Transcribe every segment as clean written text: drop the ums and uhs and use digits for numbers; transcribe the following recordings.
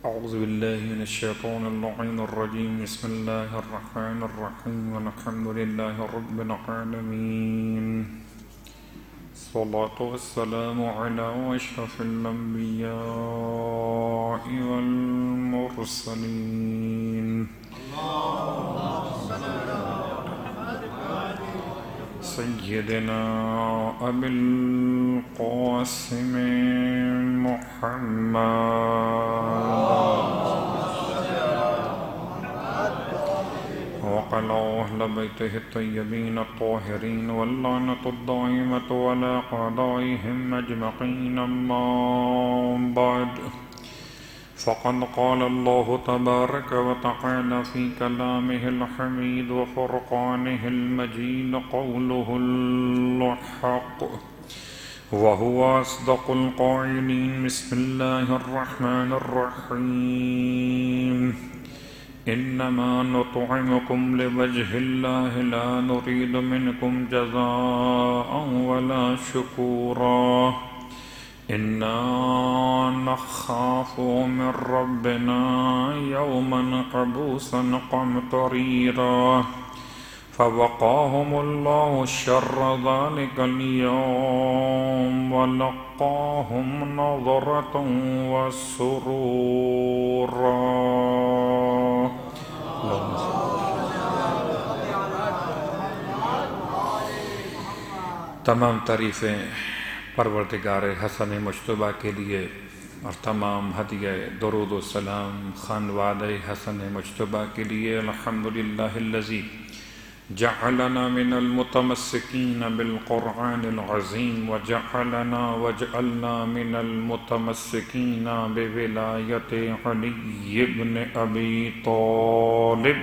أعوذ بالله من الشيطان اللعين الرجيم بسم الله الرحمن الرحيم والحمد لله رب العالمين الصلاة والسلام على أشرف الأنبياء والمرسلين سيدنا أبي القاسم محمد وعلى أهل بيته الطيبين الطاهرين واللعنة الدائمة على أعدائهم أجمعين أما بعد فقد قال الله تبارك وتعالى في كلامه الحميد وفرقانه المجيد قوله الحق وهو أصدق القائلين بسم الله الرحمن الرحيم إنما نطعمكم لوجه الله لا نريد منكم جزاء ولا شكورا إنا نخاف من ربنا يوما عبوسا قمطريرا فوقاهم الله شر ذلك اليوم ولقاهم نظرة وسرورا. تمام تعریفیں پروردگار حسن مجتبیٰ کے لیے اور تمام ہدیہ درود و سلام خانوادہ حسن مجتبیٰ کے لیے. الحمدللہ الذی جعلنا من المتمسکین بالقرآن العظیم وجعلنا من المتمسکین بولایت علی بن ابی طالب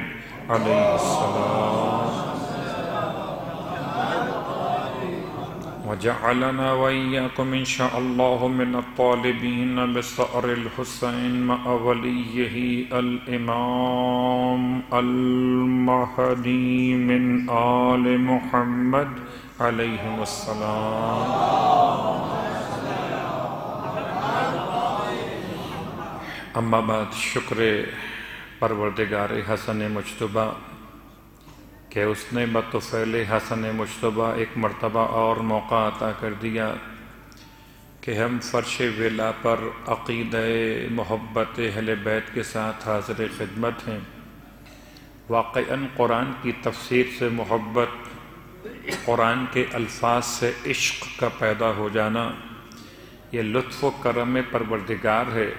علیہ السلام وجعلنا وإياكم إن شاء الله من الطالبين بثأر الحسين مع وليه الإمام المهدي من آل محمد عليهم السلام. اما بعد شکر پروردگار حسن مجتبیٰ کہ اس نے بطفیل حسن مجتبیٰ ایک مرتبہ اور موقع عطا کر دیا کہ ہم فرش ولا پر عقیدہ محبت اہل بیت کے ساتھ حاضر خدمت ہیں. واقعاً قرآن کی تفسیر سے محبت، قرآن کے الفاظ سے عشق کا پیدا ہو جانا یہ لطف و کرم پروردگار ہے.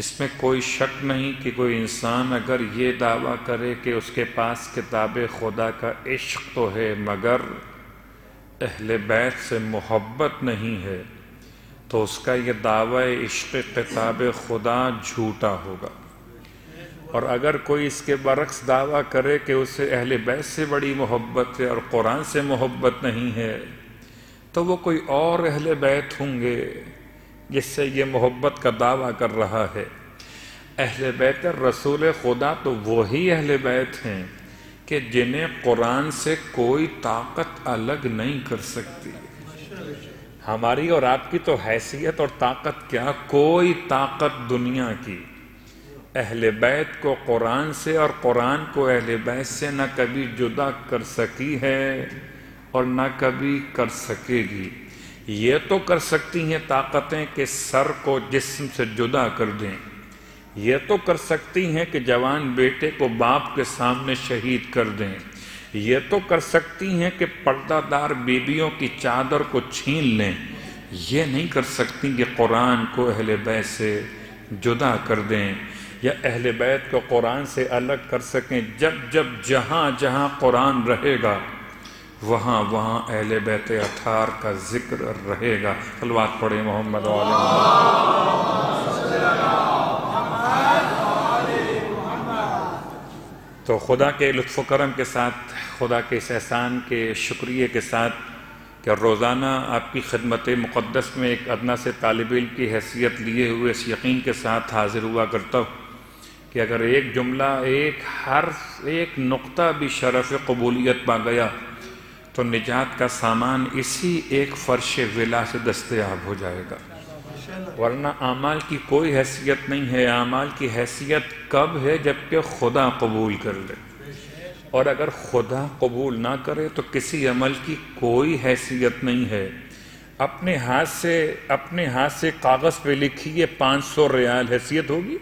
اس میں کوئی شک نہیں کہ کوئی انسان اگر یہ دعویٰ کرے کہ اس کے پاس کتاب خدا کا عشق تو ہے مگر اہل بیت سے محبت نہیں ہے تو اس کا یہ دعویٰ عشق کتاب خدا جھوٹا ہوگا. اور اگر کوئی اس کے برعکس دعویٰ کرے کہ اسے اہل بیت سے بڑی محبت ہے اور قرآن سے محبت نہیں ہے تو وہ کوئی اور اہل بیت ہوں گے جس سے یہ محبت کا دعویٰ کر رہا ہے. اہل بیت رسول خدا تو وہی اہل بیت ہیں کہ جنہیں قرآن سے کوئی طاقت الگ نہیں کر سکتی. ہماری اور آپ کی تو حیثیت اور طاقت کیا، کوئی طاقت دنیا کی اہل بیت کو قرآن سے اور قرآن کو اہل بیت سے نہ کبھی جدا کر سکی ہے اور نہ کبھی کر سکے گی. یہ تو کر سکتی ہیں طاقتیں کہ سر کو جسم سے جدا کر دیں، یہ تو کر سکتی ہیں کہ جوان بیٹے کو باپ کے سامنے شہید کر دیں، یہ تو کر سکتی ہیں کہ پردہ دار بیویوں کی چادر کو چھین لیں. یہ نہیں کر سکتی کہ قرآن کو اہل بیت سے جدا کر دیں یا اہل بیت کو قرآن سے الگ کر سکیں. جب جب جہاں جہاں قرآن رہے گا وہاں وہاں اہل بیت اطہار کا ذکر رہے گا. صلوات پڑھیں محمد و آل محمد. تو خدا کے لطف و کرم کے ساتھ، خدا کے اس احسان کے شکریہ کے ساتھ کہ روزانہ آپ کی خدمت مقدس میں ایک ادنا سے طالب علم کی حیثیت لیے ہوئے اس یقین کے ساتھ حاضر ہوا کرتا ہوں کہ اگر ایک جملہ، ایک حرف، ایک نقطہ بھی شرف قبولیت پا گیا تو تو نجات کا سامان اسی ایک فرش ولا سے دستیاب ہو جائے گا. ورنہ اعمال کی کوئی حیثیت نہیں ہے. اعمال کی حیثیت کب ہے؟ جبکہ خدا قبول کر لے. اور اگر خدا قبول نہ کرے تو کسی عمل کی کوئی حیثیت نہیں ہے. اپنے ہاتھ سے کاغذ پہ لکھیے 500 ریال، حیثیت ہوگی؟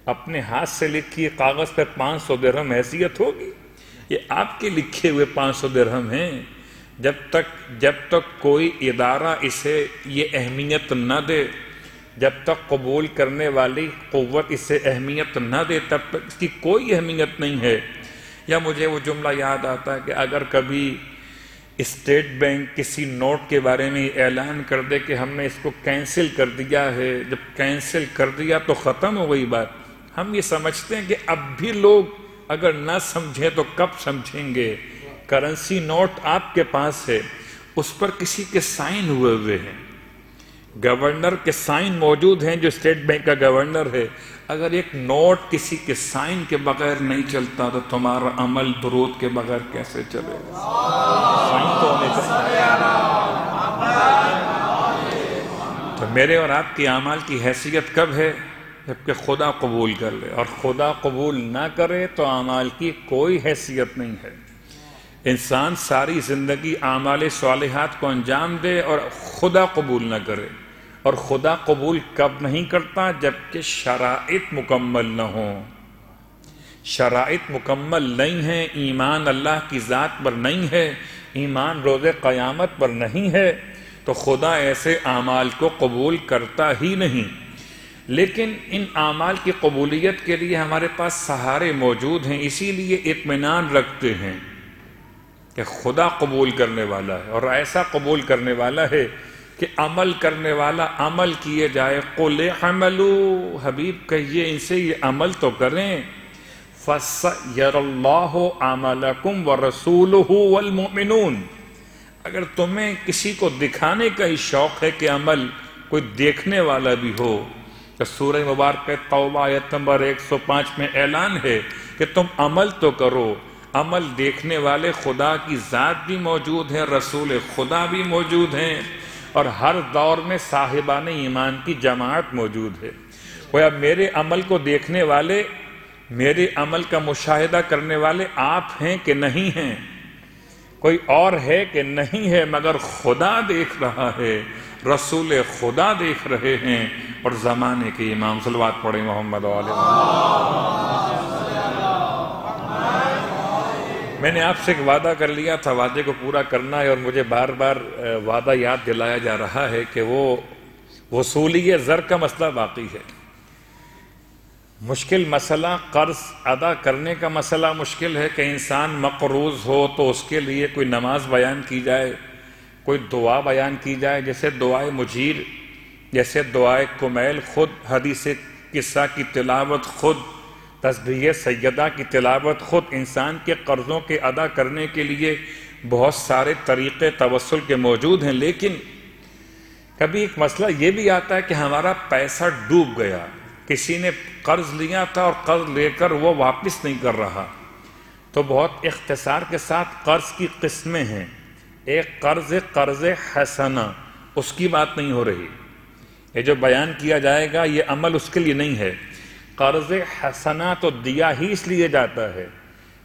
اپنے ہاتھ سے لکھیے کاغذ پہ 500 درہم، حیثیت ہوگی؟ یہ آپ کے لکھے ہوئے 500 درہم ہیں. جب تک کوئی ادارہ اسے یہ اہمیت نہ دے، جب تک قبول کرنے والی قوت اسے اہمیت نہ دے، تب تک اس کی کوئی اہمیت نہیں ہے. یا مجھے وہ جملہ یاد آتا ہے کہ اگر کبھی اسٹیٹ بینک کسی نوٹ کے بارے میں اعلان کر دے کہ ہم نے اس کو کینسل کر دیا ہے، جب کینسل کر دیا تو ختم ہو گئی بات. ہم یہ سمجھتے ہیں کہ اب بھی لوگ اگر نہ سمجھیں تو کب سمجھیں گے. کرنسی نوٹ آپ کے پاس ہے، اس پر کسی کے سائن ہوئے ہیں، گورنر کے سائن موجود ہیں جو اسٹیٹ بینک کا گورنر ہے. اگر ایک نوٹ کسی کے سائن کے بغیر نہیں چلتا تو تمہارا عمل درود کے بغیر کیسے چلے گا؟ سائن تو ہونے چاہیے. تو میرے اور آپ کے اعمال کی حیثیت کب ہے؟ جبکہ خدا قبول کر لے. اور خدا قبول نہ کرے تو اعمال کی کوئی حیثیت نہیں ہے. انسان ساری زندگی اعمال صالحات کو انجام دے اور خدا قبول نہ کرے. اور خدا قبول کب نہیں کرتا؟ جبکہ شرائط مکمل نہ ہوں. شرائط مکمل نہیں ہیں، ایمان اللہ کی ذات پر نہیں ہے، ایمان روز قیامت پر نہیں ہے، تو خدا ایسے اعمال کو قبول کرتا ہی نہیں. لیکن ان اعمال کی قبولیت کے لیے ہمارے پاس سہارے موجود ہیں. اسی لیے اطمینان رکھتے ہیں کہ خدا قبول کرنے والا ہے، اور ایسا قبول کرنے والا ہے کہ عمل کرنے والا عمل کیے جائے. قُلِ اعْمَلُوا، حبیب کہیے ان سے یہ عمل تو کریں. فَسَيَرَ اللَّهُ عَمَلَكُمْ وَرَسُولُهُ وَالْمُؤْمِنُونَ. اگر تمہیں کسی کو دکھانے کا ہی شوق ہے کہ عمل کوئی دیکھنے والا بھی ہو، تو سورہ مبارک توبہ آیت نمبر 105 میں اعلان ہے کہ تم عمل تو کرو. عمل دیکھنے والے خدا کی ذات بھی موجود ہے، رسول خدا بھی موجود ہیں، اور ہر دور میں صاحبان ایمان کی جماعت موجود ہے. گویا میرے عمل کو دیکھنے والے، میرے عمل کا مشاہدہ کرنے والے آپ ہیں کہ نہیں ہیں؟ کوئی اور ہے کہ نہیں ہے؟ مگر خدا دیکھ رہا ہے، رسول خدا دیکھ رہے ہیں، اور زمانے کے امام. صلوات پڑھیں محمد و آل محمد. میں نے آپ سے ایک وعدہ کر لیا تھا، وعدے کو پورا کرنا ہے، اور مجھے بار بار وعدہ یاد دلایا جا رہا ہے کہ وہ وصولی زر کا مسئلہ باقی ہے. مشکل مسئلہ قرض ادا کرنے کا مسئلہ مشکل ہے کہ انسان مقروض ہو تو اس کے لیے کوئی نماز بیان کی جائے، کوئی دعا بیان کی جائے، جیسے دعائے مجیر، جیسے دعائے کمیل، خود حدیث قصہ کی تلاوت، خود تسبیح سیدہ کی تلاوت، خود. انسان کے قرضوں کے ادا کرنے کے لیے بہت سارے طریقے توسل کے موجود ہیں. لیکن کبھی ایک مسئلہ یہ بھی آتا ہے کہ ہمارا پیسہ ڈوب گیا، کسی نے قرض لیا تھا اور قرض لے کر وہ واپس نہیں کر رہا. تو بہت اختصار کے ساتھ قرض کی قسمیں ہیں. ایک قرض حسنہ، اس کی بات نہیں ہو رہی. یہ جو بیان کیا جائے گا یہ عمل اس کے لیے نہیں ہے. قرض حسنہ تو دیا ہی اس لیے جاتا ہے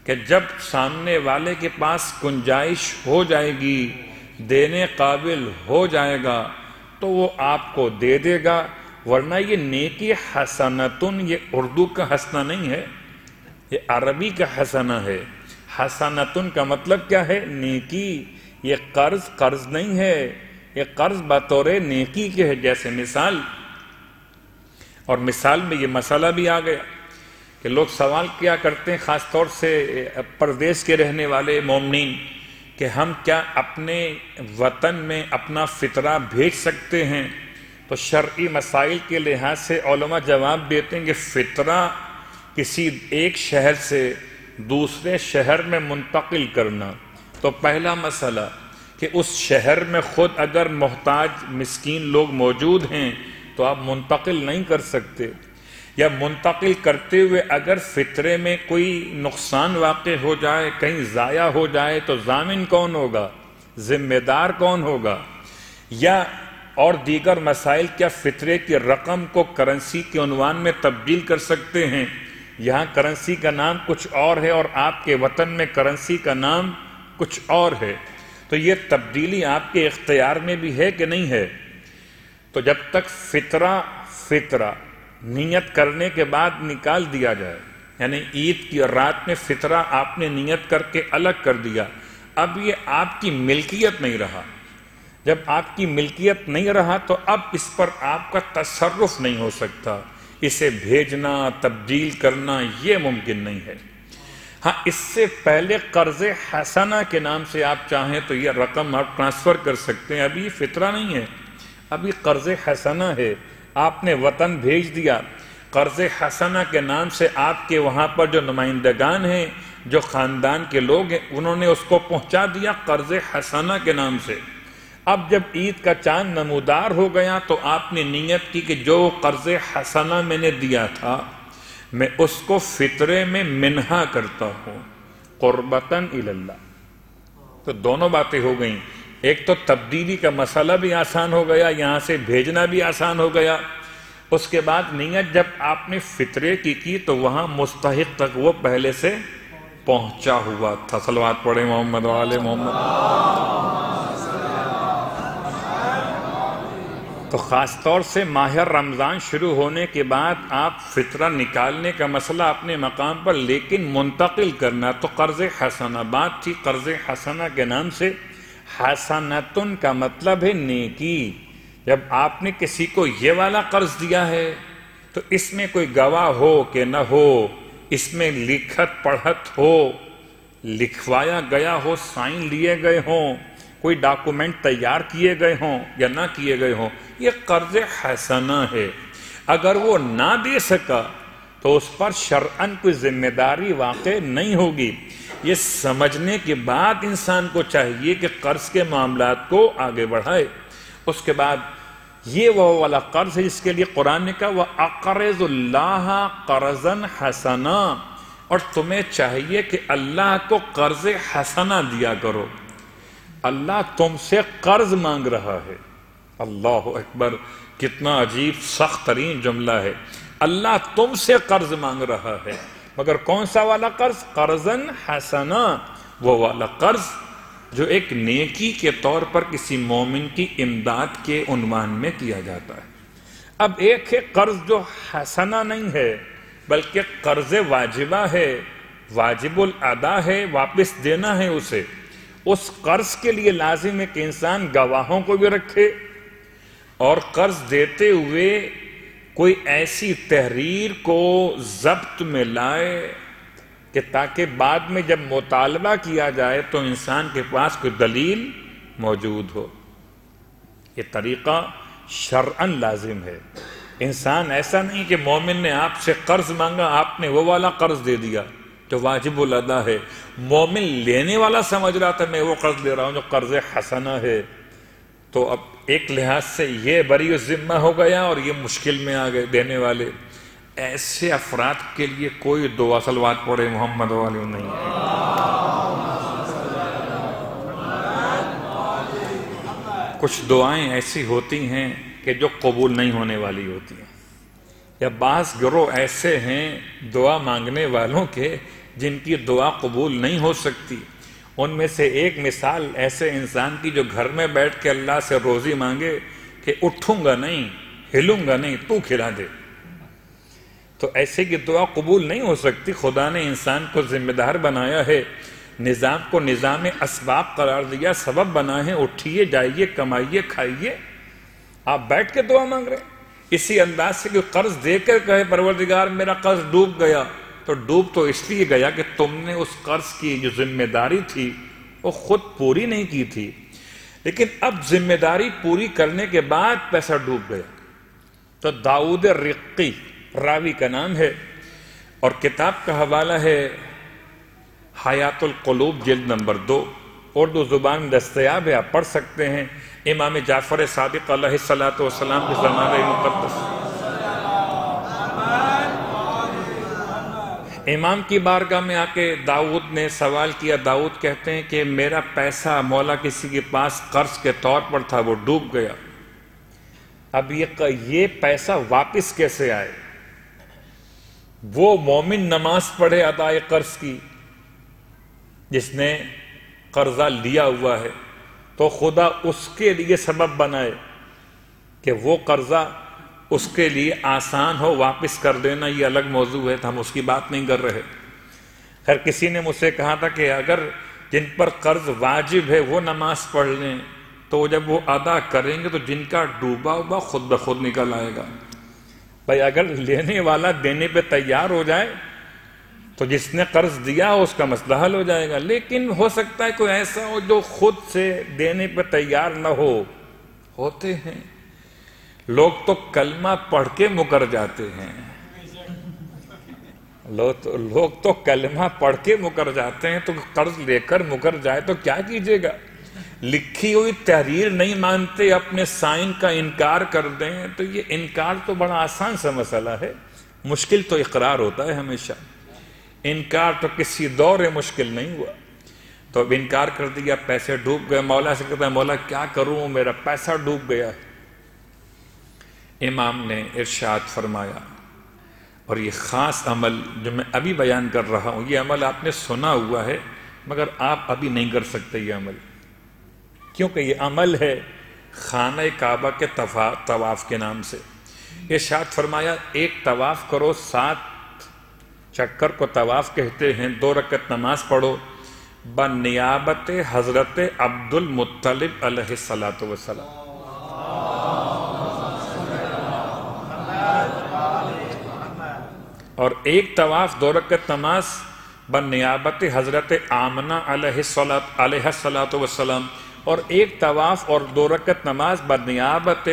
کہ جب سامنے والے کے پاس گنجائش ہو جائے گی، دینے قابل ہو جائے گا، تو وہ آپ کو دے دے گا. ورنہ یہ نیکی حسنتن، یہ اردو کا حسنہ نہیں ہے، یہ عربی کا حسنہ ہے. حسنتن کا مطلب کیا ہے؟ نیکی. یہ قرض نہیں ہے، یہ قرض بطور نیکی کے ہے. جیسے مثال، اور مثال میں یہ مسئلہ بھی آ گیا کہ لوگ سوال کیا کرتے ہیں، خاص طور سے پردیس کے رہنے والے مومنین، کہ ہم کیا اپنے وطن میں اپنا فطرہ بھیج سکتے ہیں؟ تو شرعی مسائل کے لحاظ سے علماء جواب دیتے ہیں کہ فطرہ کسی ایک شہر سے دوسرے شہر میں منتقل کرنا. تو پہلا مسئلہ کہ اس شہر میں خود اگر محتاج مسکین لوگ موجود ہیں تو آپ منتقل نہیں کر سکتے، یا منتقل کرتے ہوئے اگر فطرے میں کوئی نقصان واقع ہو جائے، کہیں ضائع ہو جائے، تو ضامن کون ہوگا؟ ذمہ دار کون ہوگا؟ یا اور دیگر مسائل کیا فطرے کی رقم کو کرنسی کے عنوان میں تبدیل کر سکتے ہیں؟ یہاں کرنسی کا نام کچھ اور ہے اور آپ کے وطن میں کرنسی کا نام کچھ اور ہے، تو یہ تبدیلی آپ کے اختیار میں بھی ہے کہ نہیں ہے؟ تو جب تک فطرہ نیت کرنے کے بعد نکال دیا جائے، یعنی عید کی رات میں فطرہ آپ نے نیت کر کے الگ کر دیا، اب یہ آپ کی ملکیت نہیں رہا۔ جب آپ کی ملکیت نہیں رہا تو اب اس پر آپ کا تصرف نہیں ہو سکتا، اسے بھیجنا، تبدیل کرنا یہ ممکن نہیں ہے۔ ہاں، اس سے پہلے قرض حسنہ کے نام سے آپ چاہیں تو یہ رقم آپ ٹرانسفر کر سکتے ہیں، ابھی یہ فطرہ نہیں ہے، ابھی قرض حسنہ ہے، آپ نے وطن بھیج دیا۔ قرض حسنہ کے نام سے آپ کے وہاں پر جو نمائندگان ہیں، جو خاندان کے لوگ ہیں، انہوں نے اس کو پہنچا دیا قرض حسنہ کے نام سے۔ اب جب عید کا چاند نمودار ہو گیا تو آپ نے نیت کی کہ جو قرض حسنہ میں نے دیا تھا میں اس کو فطرے میں منہا کرتا ہوں، قربتاً الی اللہ۔ تو دونوں باتیں ہو گئیں، ایک تو تبدیلی کا مسئلہ بھی آسان ہو گیا، یہاں سے بھیجنا بھی آسان ہو گیا۔ اس کے بعد نیت جب آپ نے فطرے کی تو وہاں مستحق تک وہ پہلے سے پہنچا ہوا تھا۔ صلوات پڑھیں محمد و آل محمد۔ تو خاص طور سے ماہ رمضان شروع ہونے کے بعد آپ فطرہ نکالنے کا مسئلہ اپنے مقام پر، لیکن منتقل کرنا تو قرض حسنہ بات تھی۔ قرض حسنہ کے نام سے حسنتن کا مطلب ہے نیکی۔ جب آپ نے کسی کو یہ والا قرض دیا ہے تو اس میں کوئی گواہ ہو کہ نہ ہو، اس میں لکھت پڑھت ہو، لکھوایا گیا ہو، سائن لیے گئے ہوں، کوئی ڈاکومنٹ تیار کیے گئے ہوں یا نہ کیے گئے ہوں، یہ قرض حسنہ ہے۔ اگر وہ نہ دے سکا تو اس پر شرعاً کوئی ذمہ داری واقع نہیں ہوگی۔ یہ سمجھنے کے بعد انسان کو چاہیے کہ قرض کے معاملات کو آگے بڑھائے۔ اس کے بعد یہ وہ والا قرض ہے جس کے لیے قرآن نے کہا وَأَقْرِضُ اللَّهَ قَرْضًا حَسَنًا، اور تمہیں چاہیے کہ اللہ کو قرض حسنہ دیا کرو۔ اللہ تم سے قرض مانگ رہا ہے۔ اللہ اکبر، کتنا عجیب سخت ترین جملہ ہے۔ اللہ تم سے قرض مانگ رہا ہے، مگر کون سا والا قرض؟ قرضاً حسنا، وہ والا قرض جو ایک نیکی کے طور پر کسی مومن کی امداد کے عنوان میں کیا جاتا ہے۔ اب ایک ہے قرض جو حسنہ نہیں ہے بلکہ قرض واجبہ ہے، واجب الادا ہے، واپس دینا ہے اسے۔ اس قرض کے لیے لازم ہے کہ انسان گواہوں کو بھی رکھے اور قرض دیتے ہوئے کوئی ایسی تحریر کو ضبط میں لائے کہ تاکہ بعد میں جب مطالبہ کیا جائے تو انسان کے پاس کوئی دلیل موجود ہو۔ یہ طریقہ شرعاً لازم ہے۔ انسان ایسا نہیں کہ مومن نے آپ سے قرض مانگا، آپ نے وہ والا قرض دے دیا جو واجب الادا ہے۔ مومن لینے والا سمجھ رہا تھا میں وہ قرض دے رہا ہوں جو قرض حسنہ ہے، تو اب ایک لحاظ سے یہ بری الذمہ ہو گیا اور یہ مشکل میں آ گئے دینے والے۔ ایسے افراد کے لیے کوئی دعا صلوات پڑھے محمد والی نہیں ہے۔ کچھ دعائیں ایسی ہوتی ہیں کہ جو قبول نہیں ہونے والی ہوتی ہیں، یا بعض گروہ ایسے ہیں دعا مانگنے والوں کے جن کی دعا قبول نہیں ہو سکتی۔ ان میں سے ایک مثال ایسے انسان کی جو گھر میں بیٹھ کے اللہ سے روزی مانگے کہ اٹھوں گا نہیں، ہلوں گا نہیں، تو کھلا دے، تو ایسے کی دعا قبول نہیں ہو سکتی۔ خدا نے انسان کو ذمہ دار بنایا ہے، نظام کو نظام اسباب قرار دیا، سبب بنا ہے، اٹھیے جائیے کمائیے کھائیے، آپ بیٹھ کے دعا مانگ رہے ہیں۔ اسی انداز سے کوئی قرض دے کر کہے پروردگار میرا قرض ڈوب گیا، تو ڈوب تو اس لیے گیا کہ تم نے اس قرض کی جو ذمہ داری تھی وہ خود پوری نہیں کی تھی، لیکن اب ذمہ داری پوری کرنے کے بعد پیسہ ڈوب گیا۔ تو داؤد رقی راوی کا نام ہے اور کتاب کا حوالہ ہے حیات القلوب جلد نمبر 2، اردو زبان میں دستیاب ہے، آپ پڑھ سکتے ہیں۔ امام جعفر صادق علیہ الصلوۃ والسلام کے زمانہ مقدس، امام کی بارگاہ میں آ کے داؤد نے سوال کیا۔ داؤد کہتے ہیں کہ میرا پیسہ مولا کسی کے پاس قرض کے طور پر تھا، وہ ڈوب گیا۔ اب یہ پیسہ واپس کیسے آئے؟ وہ مومن نماز پڑھے ادائے قرض کی، جس نے قرضہ لیا ہوا ہے، تو خدا اس کے لیے سبب بنائے کہ وہ قرضہ اس کے لیے آسان ہو واپس کر دینا، یہ الگ موضوع ہے، تو ہم اس کی بات نہیں کر رہے۔ خیر کسی نے مجھ سے کہا تھا کہ اگر جن پر قرض واجب ہے وہ نماز پڑھ لیں تو جب وہ ادا کریں گے تو جن کا ڈوبا ہوا خود بخود نکل آئے گا۔ بھائی اگر لینے والا دینے پہ تیار ہو جائے تو جس نے قرض دیا اس کا مسئلہ حل ہو جائے گا، لیکن ہو سکتا ہے کوئی ایسا ہو جو خود سے دینے پہ تیار نہ ہو۔ ہوتے ہیں لوگ تو کلمہ پڑھ کے مکر جاتے ہیں، لوگ تو کلمہ پڑھ کے مکر جاتے ہیں، تو قرض لے کر مکر جائے تو کیا کیجیے گا؟ لکھی ہوئی تحریر نہیں مانتے، اپنے سائن کا انکار کر دیں تو یہ انکار تو بڑا آسان سا مسئلہ ہے، مشکل تو اقرار ہوتا ہے ہمیشہ۔ انکار تو کسی دور مشکل نہیں ہوا، تو اب انکار کر دیا، پیسے ڈوب گئے، مولا سے کہتا ہے مولا کیا کروں، میرا پیسہ ڈوب گیا۔ امام نے ارشاد فرمایا، اور یہ خاص عمل جو میں ابھی بیان کر رہا ہوں، یہ عمل آپ نے سنا ہوا ہے مگر آپ ابھی نہیں کر سکتے یہ عمل، کیونکہ یہ عمل ہے خانہ کعبہ کے طواف کے نام سے۔ ارشاد فرمایا ایک طواف کرو، 7 چکر کو طواف کہتے ہیں، 2 رکعت نماز پڑھو بنیابت حضرت عبد المطلب علیہ السلام، اور ایک طواف 2 رکعت نماز بنیابت حضرت آمنہ علیہ السلام، اور ایک طواف اور 2 رکعت نماز بنیابت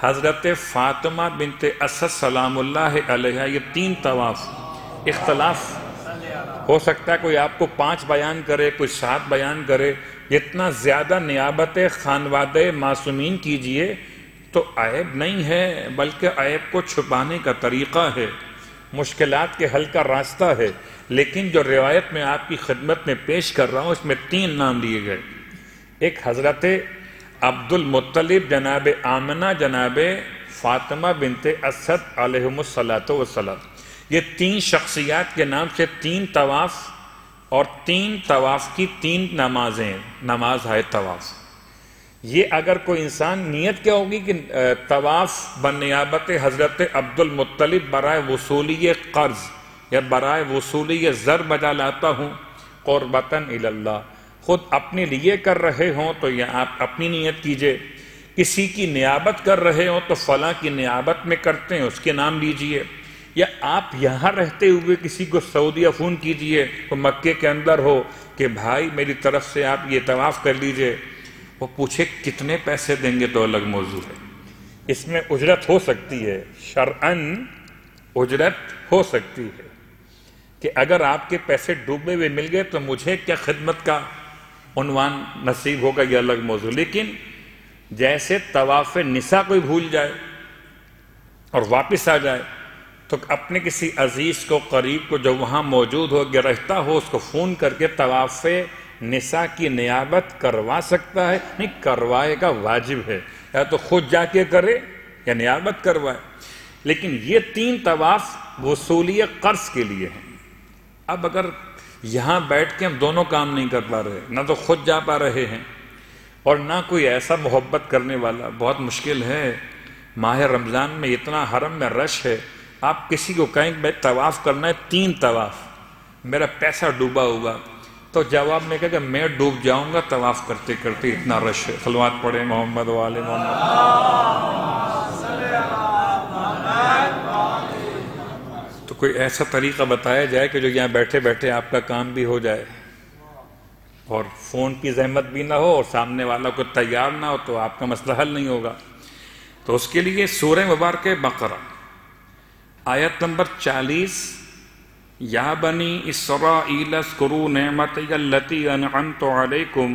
حضرت فاطمہ بنت اسد سلام اللہ علیہ۔ یہ 3 طواف اختلاف ہو سکتا ہے، کوئی آپ کو 5 بیان کرے، کوئی 7 بیان کرے، جتنا زیادہ نیابت خانوادہ معصومین کیجئے تو عیب نہیں ہے، بلکہ عیب کو چھپانے کا طریقہ ہے، مشکلات کے حل کا راستہ ہے۔ لیکن جو روایت میں آپ کی خدمت میں پیش کر رہا ہوں اس میں 3 نام لیے گئے، ایک حضرت عبد المطلب، جناب آمنہ، جناب فاطمہ بنت اسد علیہم السلام، یہ 3 شخصیات کے نام سے 3 طواف اور 3 طواف کی 3 نمازیں، نماز ہے طواف۔ یہ اگر کوئی انسان نیت کیا ہوگی کہ طواف بنیابت حضرت عبد المطلب برائے وصولی قرض یا برائے وصولی زر بجا لاتا ہوں قربتاً اللہ، خود اپنے لیے کر رہے ہوں تو یہ آپ اپنی نیت کیجئے، کسی کی نیابت کر رہے ہوں تو فلاں کی نیابت میں کرتے ہیں اس کے نام لیجئے، یا آپ یہاں رہتے ہوئے کسی کو سعودیہ فون کیجئے، وہ مکے کے اندر ہو کہ بھائی میری طرف سے آپ یہ طواف کر لیجئے، وہ پوچھے کتنے پیسے دیں گے تو الگ موضوع ہے، اس میں اجرت ہو سکتی ہے، شرعاً اجرت ہو سکتی ہے کہ اگر آپ کے پیسے ڈوبے ہوئے مل گئے تو مجھے کیا خدمت کا عنوان نصیب ہوگا، یہ الگ موضوع۔ لیکن جیسے طواف نساء کوئی بھول جائے اور واپس آ جائے تو اپنے کسی عزیز کو، قریب کو جو وہاں موجود ہو، رہتا ہو، اس کو فون کر کے طواف نساء کی نیابت کروا سکتا ہے، نہیں کروائے گا، واجب ہے، یا تو خود جا کے کرے یا نیابت کروائے۔ لیکن یہ 3 طواف وصولی قرض کے لیے ہیں۔ اب اگر یہاں بیٹھ کے ہم دونوں کام نہیں کر پا رہے، نہ تو خود جا پا رہے ہیں اور نہ کوئی ایسا محبت کرنے والا، بہت مشکل ہے۔ ماہ رمضان میں اتنا حرم میں رش ہے، آپ کسی کو کہیں کہ طواف کرنا ہے 3 طواف، میرا پیسہ ڈوبا ہوا، تو جواب میں کہا کہ میں ڈوب جاؤں گا طواف کرتے کرتے، اتنا رش ہے۔ صلوات پڑھیں محمد و آل محمد۔ تو کوئی ایسا طریقہ بتایا جائے کہ جو یہاں بیٹھے بیٹھے آپ کا کام بھی ہو جائے اور فون کی زحمت بھی نہ ہو اور سامنے والا کو تیار نہ ہو تو آپ کا مسئلہ حل نہیں ہوگا۔ تو اس کے لیے سورہ مبارکہ بقرہ آیت نمبر 40، یا بنی اسرائیل اذکروا نعمتی التی انعمت علیکم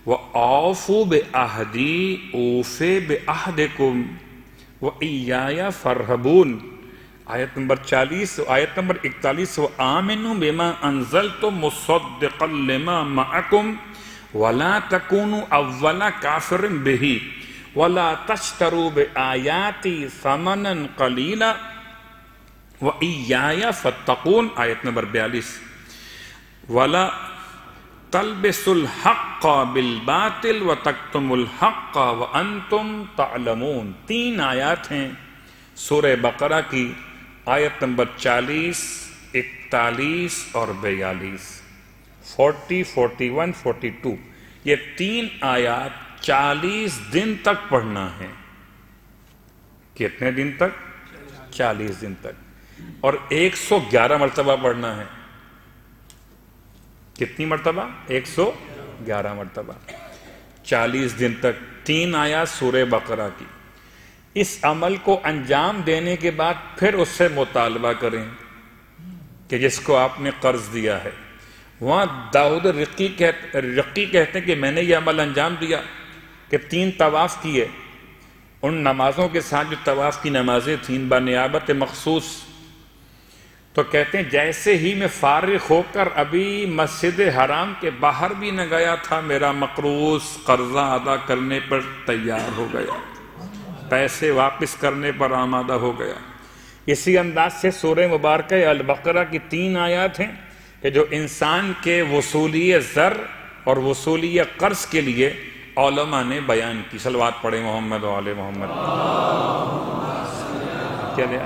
وآوفوا بعہدی اوف بعہدکم وإیایا فارہبون، آیت نمبر 40۔ آیت نمبر 41، وآمنوا بما انزلت مصدقا لما معکم ولا تکونوا اول کافر بہ وَلَا تَشْتَرُوا بِآيَاتِي ثَمَنًا قَلِيلًا وَإِيَّايَ فَاتَّقُونَ، آیت نمبر 42۔ وَلَا تَلْبِسُوا الْحَقَّ بِالْبَاطِلِ وَتَكْتُمُوا الْحَقَّ وَأَنْتُمْ تَعْلَمُونَ۔ 3 آیات ہیں سورہ بقرہ کی، آیت نمبر 40، 41 اور 42، 40، 41، 42۔ یہ 3 آیات 40 دن تک پڑھنا ہے۔ کتنے دن تک؟ 40 دن تک، اور 111 مرتبہ پڑھنا ہے۔ کتنی مرتبہ؟ 111 مرتبہ، 40 دن تک 3 آیات سورہ بقرہ کی۔ اس عمل کو انجام دینے کے بعد پھر اس سے مطالبہ کریں کہ جس کو آپ نے قرض دیا ہے۔ وہاں داؤد رقی کہتے ہیں کہ میں نے یہ عمل انجام دیا کہ 3 طواف کیے، ان نمازوں کے ساتھ جو طواف کی نمازیں تھیں بنیابت مخصوص، تو کہتے ہیں جیسے ہی میں فارغ ہو کر ابھی مسجد حرام کے باہر بھی نہ گیا تھا، میرا مقروض قرضہ ادا کرنے پر تیار ہو گیا، پیسے واپس کرنے پر آمادہ ہو گیا۔ اسی انداز سے سورہ مبارکہ البقرہ کی 3 آیات ہیں کہ جو انسان کے وصولی زر اور وصولی قرض کے لیے علماء نے بیان کی۔ صلوات پڑھیں محمد و آل محمد۔ کیا لیا؟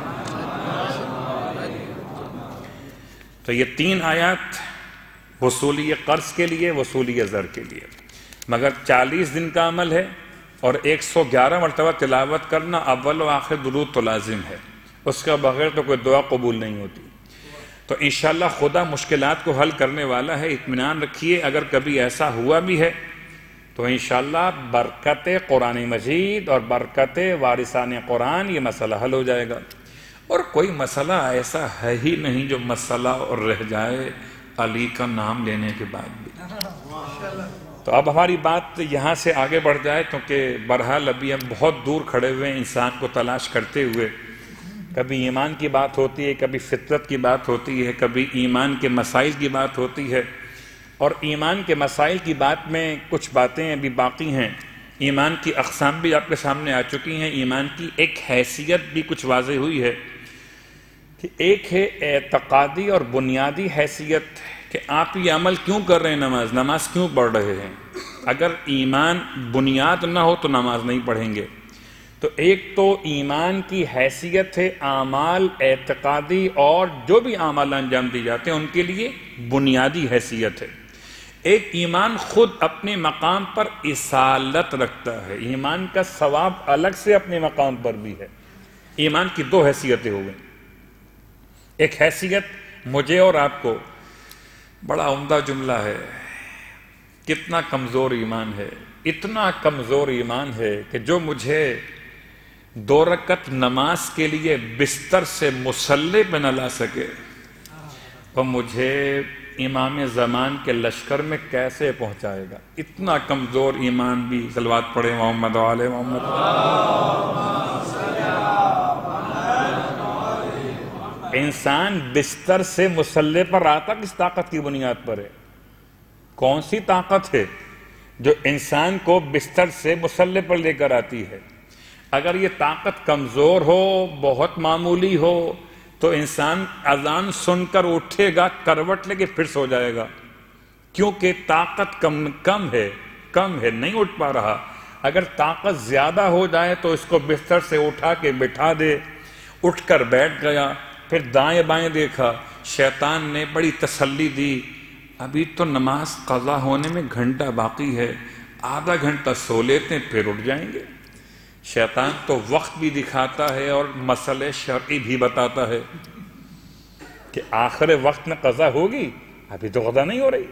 تو یہ 3 آیات وصولی قرض کے لیے، وصولی زر کے لیے، مگر 40 دن کا عمل ہے، اور 111 مرتبہ تلاوت کرنا اول و آخر درود تو لازم ہے، اس کا بغیر تو کوئی دعا قبول نہیں ہوتی۔ تو انشاءاللہ خدا مشکلات کو حل کرنے والا ہے، اطمینان رکھیے۔ اگر کبھی ایسا ہوا بھی ہے تو انشاءاللہ برکت قرآن مجید اور برکت وارثان قرآن یہ مسئلہ حل ہو جائے گا، اور کوئی مسئلہ ایسا ہے ہی نہیں جو مسئلہ اور رہ جائے علی کا نام لینے کے بعد بھی۔ تو اب ہماری بات یہاں سے آگے بڑھ جائے، کیونکہ بہرحال ابھی ہم بہت دور کھڑے ہوئے ہیں انسان کو تلاش کرتے ہوئے۔ کبھی ایمان کی بات ہوتی ہے، کبھی فطرت کی بات ہوتی ہے، کبھی ایمان کے مسائل کی بات ہوتی ہے، اور ایمان کے مسائل کی بات میں کچھ باتیں ابھی باقی ہیں۔ ایمان کی اقسام بھی آپ کے سامنے آ چکی ہیں، ایمان کی ایک حیثیت بھی کچھ واضح ہوئی ہے کہ ایک ہے اعتقادی اور بنیادی حیثیت، کہ آپ یہ عمل کیوں کر رہے ہیں، نماز کیوں پڑھ رہے ہیں۔ اگر ایمان بنیاد نہ ہو تو نماز نہیں پڑھیں گے۔ تو ایک تو ایمان کی حیثیت ہے اعمال اعتقادی، اور جو بھی اعمال انجام دی جاتے ہیں ان کے لیے بنیادی حیثیت ہے۔ ایک ایمان خود اپنے مقام پر اصالت رکھتا ہے، ایمان کا ثواب الگ سے اپنے مقام پر بھی ہے۔ ایمان کی 2 حیثیتیں ہو گئیں۔ ایک حیثیت مجھے اور آپ کو، بڑا عمدہ جملہ ہے، کتنا کمزور ایمان ہے، اتنا کمزور ایمان ہے کہ جو مجھے 2 رکعت نماز کے لیے بستر سے مصلی پہ نہ لا سکے، وہ مجھے امام زمان کے لشکر میں کیسے پہنچائے گا۔ اتنا کمزور ایمان بھی۔ صلوات پڑھیں محمد و آل محمد۔ انسان بستر سے مصلی پر آتا کس طاقت کی بنیاد پر ہے؟ کون سی طاقت ہے جو انسان کو بستر سے مصلی پر لے کر آتی ہے؟ اگر یہ طاقت کمزور ہو، بہت معمولی ہو، تو انسان اذان سن کر اٹھے گا، کروٹ لے کے پھر سو جائے گا، کیونکہ طاقت کم ہے، نہیں اٹھ پا رہا۔ اگر طاقت زیادہ ہو جائے تو اس کو بستر سے اٹھا کے بٹھا دے، اٹھ کر بیٹھ گیا، پھر دائیں بائیں دیکھا، شیطان نے بڑی تسلی دی، ابھی تو نماز قضا ہونے میں گھنٹہ باقی ہے، آدھا گھنٹہ سو لیتے ہیں پھر اٹھ جائیں گے۔ شیطان تو وقت بھی دکھاتا ہے اور مسئلہ شرعی بھی بتاتا ہے کہ آخر وقت میں قضا ہوگی، ابھی تو قضا نہیں ہو رہی۔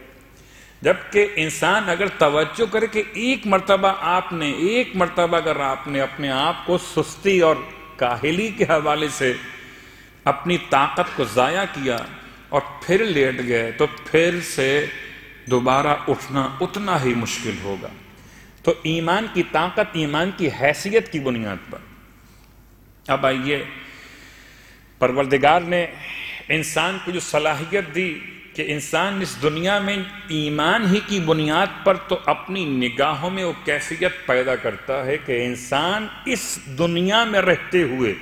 جبکہ انسان اگر توجہ کرے کہ ایک مرتبہ اگر آپ نے اپنے آپ کو سستی اور کاہلی کے حوالے سے اپنی طاقت کو ضائع کیا اور پھر لیٹ گئے، تو پھر سے دوبارہ اٹھنا اتنا ہی مشکل ہوگا۔ تو ایمان کی طاقت ایمان کی حیثیت کی بنیاد پر۔ اب آئیے، پروردگار نے انسان کو جو صلاحیت دی کہ انسان اس دنیا میں ایمان ہی کی بنیاد پر تو اپنی نگاہوں میں وہ کیفیت پیدا کرتا ہے کہ انسان اس دنیا میں رہتے ہوئے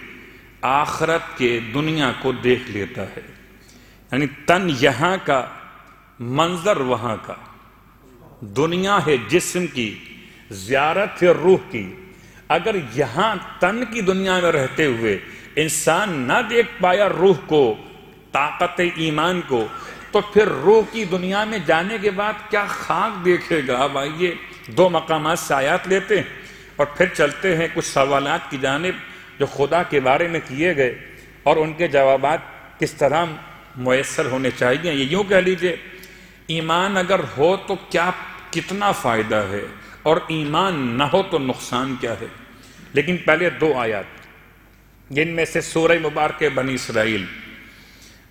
آخرت کے دنیا کو دیکھ لیتا ہے. یعنی تن یہاں کا، منظر وہاں کا. دنیا ہے جسم کی، زیارت ہے روح کی. اگر یہاں تن کی دنیا میں رہتے ہوئے انسان نہ دیکھ پایا روح کو، طاقت ایمان کو، تو پھر روح کی دنیا میں جانے کے بعد کیا خاک دیکھے گا؟ اب آئیے 2 مقامات سے آیات لیتے ہیں اور پھر چلتے ہیں کچھ سوالات کی جانب جو خدا کے بارے میں کیے گئے اور ان کے جوابات کس طرح میسر ہونے چاہیے. یہ یوں کہہ لیجئے، ایمان اگر ہو تو کیا کتنا فائدہ ہے، اور ایمان نہ ہو تو نقصان کیا ہے. لیکن پہلے 2 آیات، جن میں سے سورہ مبارکہ بنی اسرائیل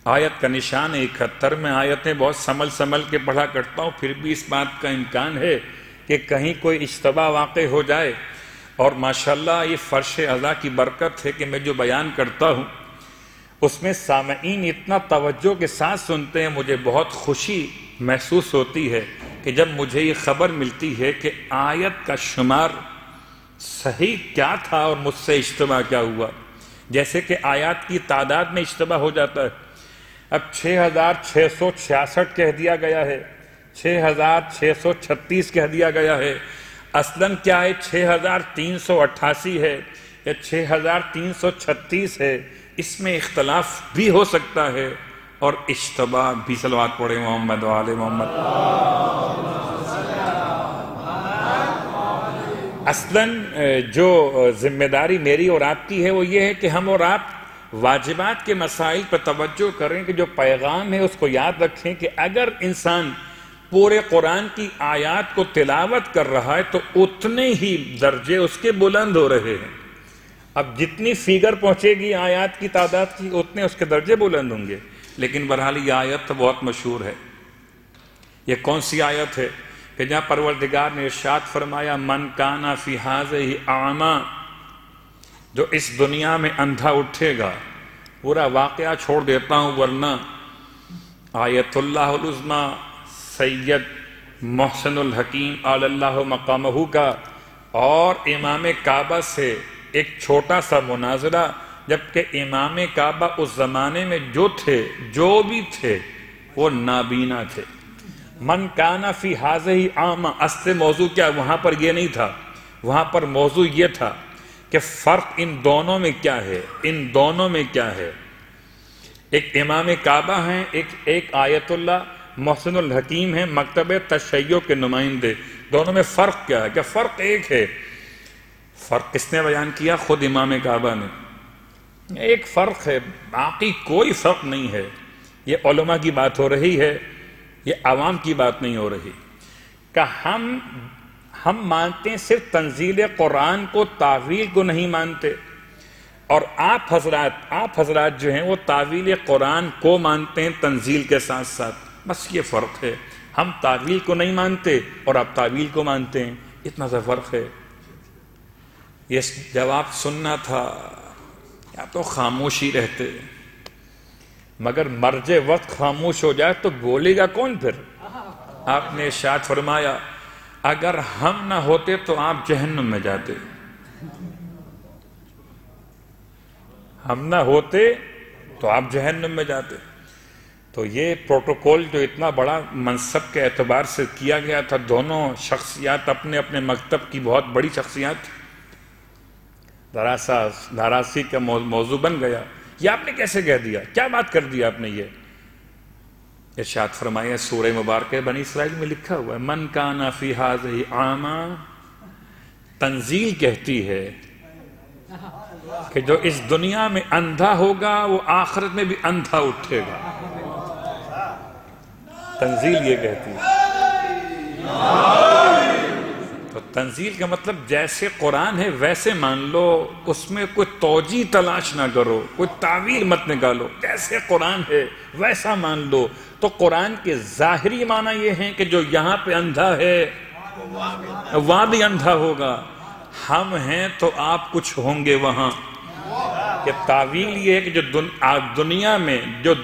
آیت کا نشان ہے 71. میں آیتیں بہت سنبھل کے پڑھا کرتا ہوں، پھر بھی اس بات کا امکان ہے کہ کہیں کوئی اشتباہ واقع ہو جائے. اور ماشاءاللہ یہ فرش اعلیٰ کی برکت ہے کہ میں جو بیان کرتا ہوں اس میں سامعین اتنا توجہ کے ساتھ سنتے ہیں. مجھے بہت خوشی محسوس ہوتی ہے کہ جب مجھے یہ خبر ملتی ہے کہ آیت کا شمار صحیح کیا تھا اور مجھ سے اشتباہ کیا ہوا. جیسے کہ آیات کی تعداد میں اشتباہ ہو جاتا ہے. اب 6666 کہہ دیا گیا ہے، 6636 کہہ دیا گیا ہے. اصلاً کیا ہے؟ 6388 ہے یا 6336 ہے. اس میں اختلاف بھی ہو سکتا ہے اور اشتباہ بھی. صلوات پڑھے محمد و آل محمد. اصلاً جو ذمہ داری میری اور آپ کی ہے وہ یہ ہے کہ ہم اور آپ واجبات کے مسائل پر توجہ کریں، کہ جو پیغام ہے اس کو یاد رکھیں کہ اگر انسان پورے قرآن کی آیات کو تلاوت کر رہا ہے تو اتنے ہی درجے اس کے بلند ہو رہے ہیں. اب جتنی فیگر پہنچے گی آیات کی تعداد کی اتنے اس کے درجے بلند ہوں گے. لیکن بہرحال یہ آیت تو بہت مشہور ہے. یہ کون سی آیت ہے کہ جہاں پروردگار نے ارشاد فرمایا من کانا فی ھذہ اعمی، جو اس دنیا میں اندھا اٹھے گا. پورا واقعہ چھوڑ دیتا ہوں ورنہ آیت اللہ العظمی سید محسن الحکیم علی اللہ مقامہ کا اور امام کعبہ سے ایک چھوٹا سا مناظرہ، جبکہ امام کعبہ اس زمانے میں جو بھی تھے وہ نابینا تھے. من کانا فی ھذہ اعمی، اصل موضوع کیا؟ وہاں پر یہ نہیں تھا، وہاں پر موضوع یہ تھا کہ فرق ان دونوں میں کیا ہے. ان دونوں میں کیا ہے؟ ایک امام کعبہ ہیں، ایک آیت اللہ محسن الحکیم ہیں، مکتب تشیع کے نمائندے. دونوں میں فرق کیا ہے؟ کہ فرق ایک ہے. فرق کس نے بیان کیا؟ خود امام کعبہ نے. ایک فرق ہے، باقی کوئی فرق نہیں ہے. یہ علماء کی بات ہو رہی ہے، یہ عوام کی بات نہیں ہو رہی. کہ ہم مانتے ہیں صرف تنزیل قرآن کو، تعویل کو نہیں مانتے. اور آپ حضرات جو ہیں وہ تعویل قرآن کو مانتے ہیں تنزیل کے ساتھ ساتھ. بس یہ فرق ہے. ہم تعویل کو نہیں مانتے اور آپ تعویل کو مانتے ہیں، اتنا سا فرق ہے. یہ جواب سننا تھا یا تو خاموشی رہتے، مگر مرج وقت خاموش ہو جائے تو بولے گا کون پھر؟ آپ نے ارشاد فرمایا اگر ہم نہ ہوتے تو آپ جہنم میں جاتے. ہم نہ ہوتے تو آپ جہنم میں جاتے. تو یہ پروٹوکول جو اتنا بڑا منصب کے اعتبار سے کیا گیا تھا، دونوں شخصیات اپنے اپنے مکتب کی بہت بڑی شخصیات، دراسی کا موضوع بن گیا. یہ آپ نے کیسے کہہ دیا؟ کیا بات کر دیا آپ نے؟ یہ ارشاد فرمایا سورہ مبارکہ بنی اسرائیل میں لکھا ہوا ہے من کانا فی ھذہ اعمی. تنزیل کہتی ہے کہ جو اس دنیا میں اندھا ہوگا وہ آخرت میں بھی اندھا اٹھے گا. تنزیل یہ کہتی ہے. تو تنزیل کا مطلب جیسے قرآن ہے ویسے مان لو، اس میں کوئی توجیہ تلاش نہ کرو، کوئی تعویل مت نکالو. جیسے قرآن ہے ویسا مان لو. تو قرآن کے ظاہری معنی یہ ہیں کہ جو یہاں پہ اندھا ہے وہاں بھی اندھا ہوگا. ہم ہیں تو آپ کچھ ہوں گے وہاں. کہ تعویل یہ ہے کہ جو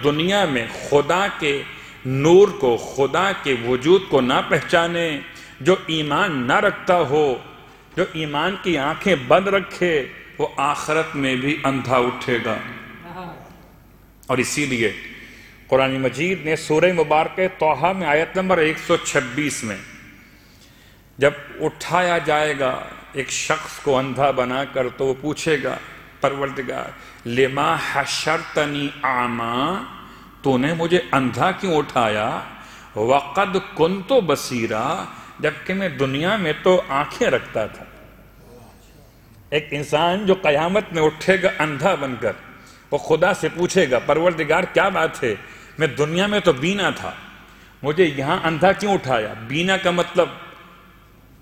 دنیا میں خدا کے نور کو، خدا کے وجود کو نہ پہچانے، جو ایمان نہ رکھتا ہو، جو ایمان کی آنکھیں بند رکھے، وہ آخرت میں بھی اندھا اٹھے گا۔ اور اسی لیے قرآن مجید نے سورہ مبارکہ طٰہٰ میں آیت نمبر 126 میں جب اٹھایا جائے گا ایک شخص کو اندھا بنا کر، تو وہ پوچھے گا پروردگار لما حشرتنی اعمیٰ، تو نے مجھے اندھا کیوں اٹھایا؟ وقد کنت بصیرا، جبکہ میں دنیا میں تو آنکھیں رکھتا تھا۔ ایک انسان جو قیامت میں اٹھے گا اندھا بن کر، وہ خدا سے پوچھے گا پروردگار کیا بات ہے، میں دنیا میں تو بینا تھا، مجھے یہاں اندھا کیوں اٹھایا؟ بینا کا مطلب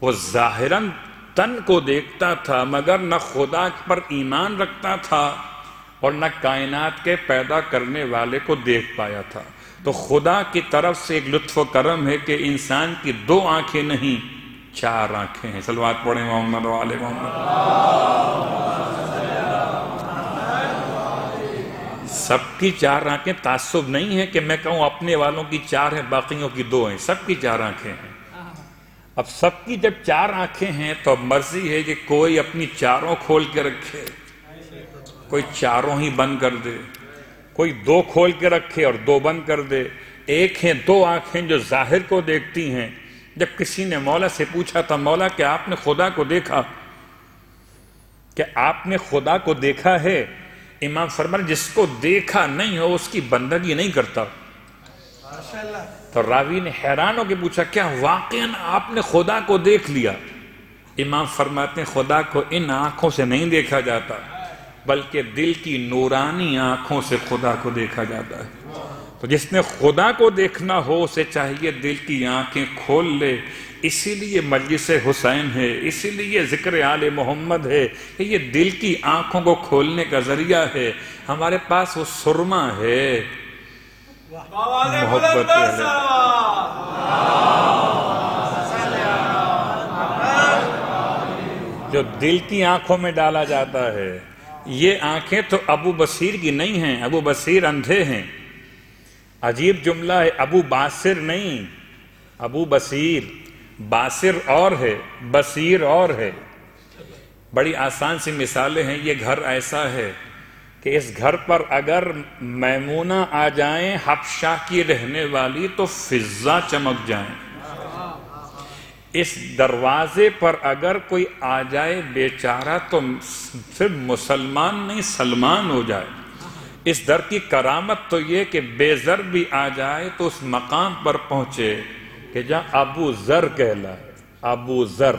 وہ ظاہراً تن کو دیکھتا تھا، مگر نہ خدا پر ایمان رکھتا تھا اور نہ کائنات کے پیدا کرنے والے کو دیکھ پایا تھا۔ تو خدا کی طرف سے ایک لطف و کرم ہے کہ انسان کی 2 آنکھیں نہیں، 4 آنکھیں ہیں۔ صلوات پڑھیں محمد و آل محمد۔ سب کی 4 آنکھیں تعصب نہیں ہے کہ میں کہوں اپنے والوں کی 4 ہیں باقیوں کی 2 ہیں، سب کی 4 آنکھیں ہیں۔ اب سب کی جب 4 آنکھیں ہیں تو مرضی ہے کہ کوئی اپنی 4 کھول کے رکھے، کوئی 4 ہی بند کر دے، کوئی 2 کھول کے رکھے اور 2 بند کر دے۔ ایک ہیں 2 آنکھیں جو ظاہر کو دیکھتی ہیں۔ جب کسی نے مولا سے پوچھا تھا مولا کہ آپ نے خدا کو دیکھا، کہ آپ نے خدا کو دیکھا ہے؟ امام فرمایا جس کو دیکھا نہیں ہو اس کی بندگی نہیں کرتا۔ تو راوی نے حیران ہو کے پوچھا کیا واقعاً آپ نے خدا کو دیکھ لیا؟ امام فرماتے ہیں خدا کو ان آنکھوں سے نہیں دیکھا جاتا، بلکہ دل کی نورانی آنکھوں سے خدا کو دیکھا جاتا ہے۔ تو جس نے خدا کو دیکھنا ہو اسے چاہیے دل کی آنکھیں کھول لے۔ اسی لیے مجلس حسین ہے، اسی لیے ذکر آل محمد ہے کہ یہ دل کی آنکھوں کو کھولنے کا ذریعہ ہے۔ ہمارے پاس وہ سرما ہے، محبت جو دل کی آنکھوں میں ڈالا جاتا ہے۔ یہ آنکھیں تو ابو بصیر کی نہیں ہیں، ابو بصیر اندھے ہیں۔ عجیب جملہ ہے، ابو باصر نہیں، ابو بصیر۔ باصر اور ہے، بصیر اور ہے۔ بڑی آسان سی مثالیں ہیں۔ یہ گھر ایسا ہے کہ اس گھر پر اگر میمونہ آ جائیں حبشہ کی رہنے والی تو فضا چمک جائیں۔ اس دروازے پر اگر کوئی آ جائے بیچارہ تو صرف مسلمان نہیں سلمان ہو جائے۔ اس در کی کرامت تو یہ کہ بے زر بھی آ جائے تو اس مقام پر پہنچے کہ جہاں ابو ذر کہلائے، ابو ذر۔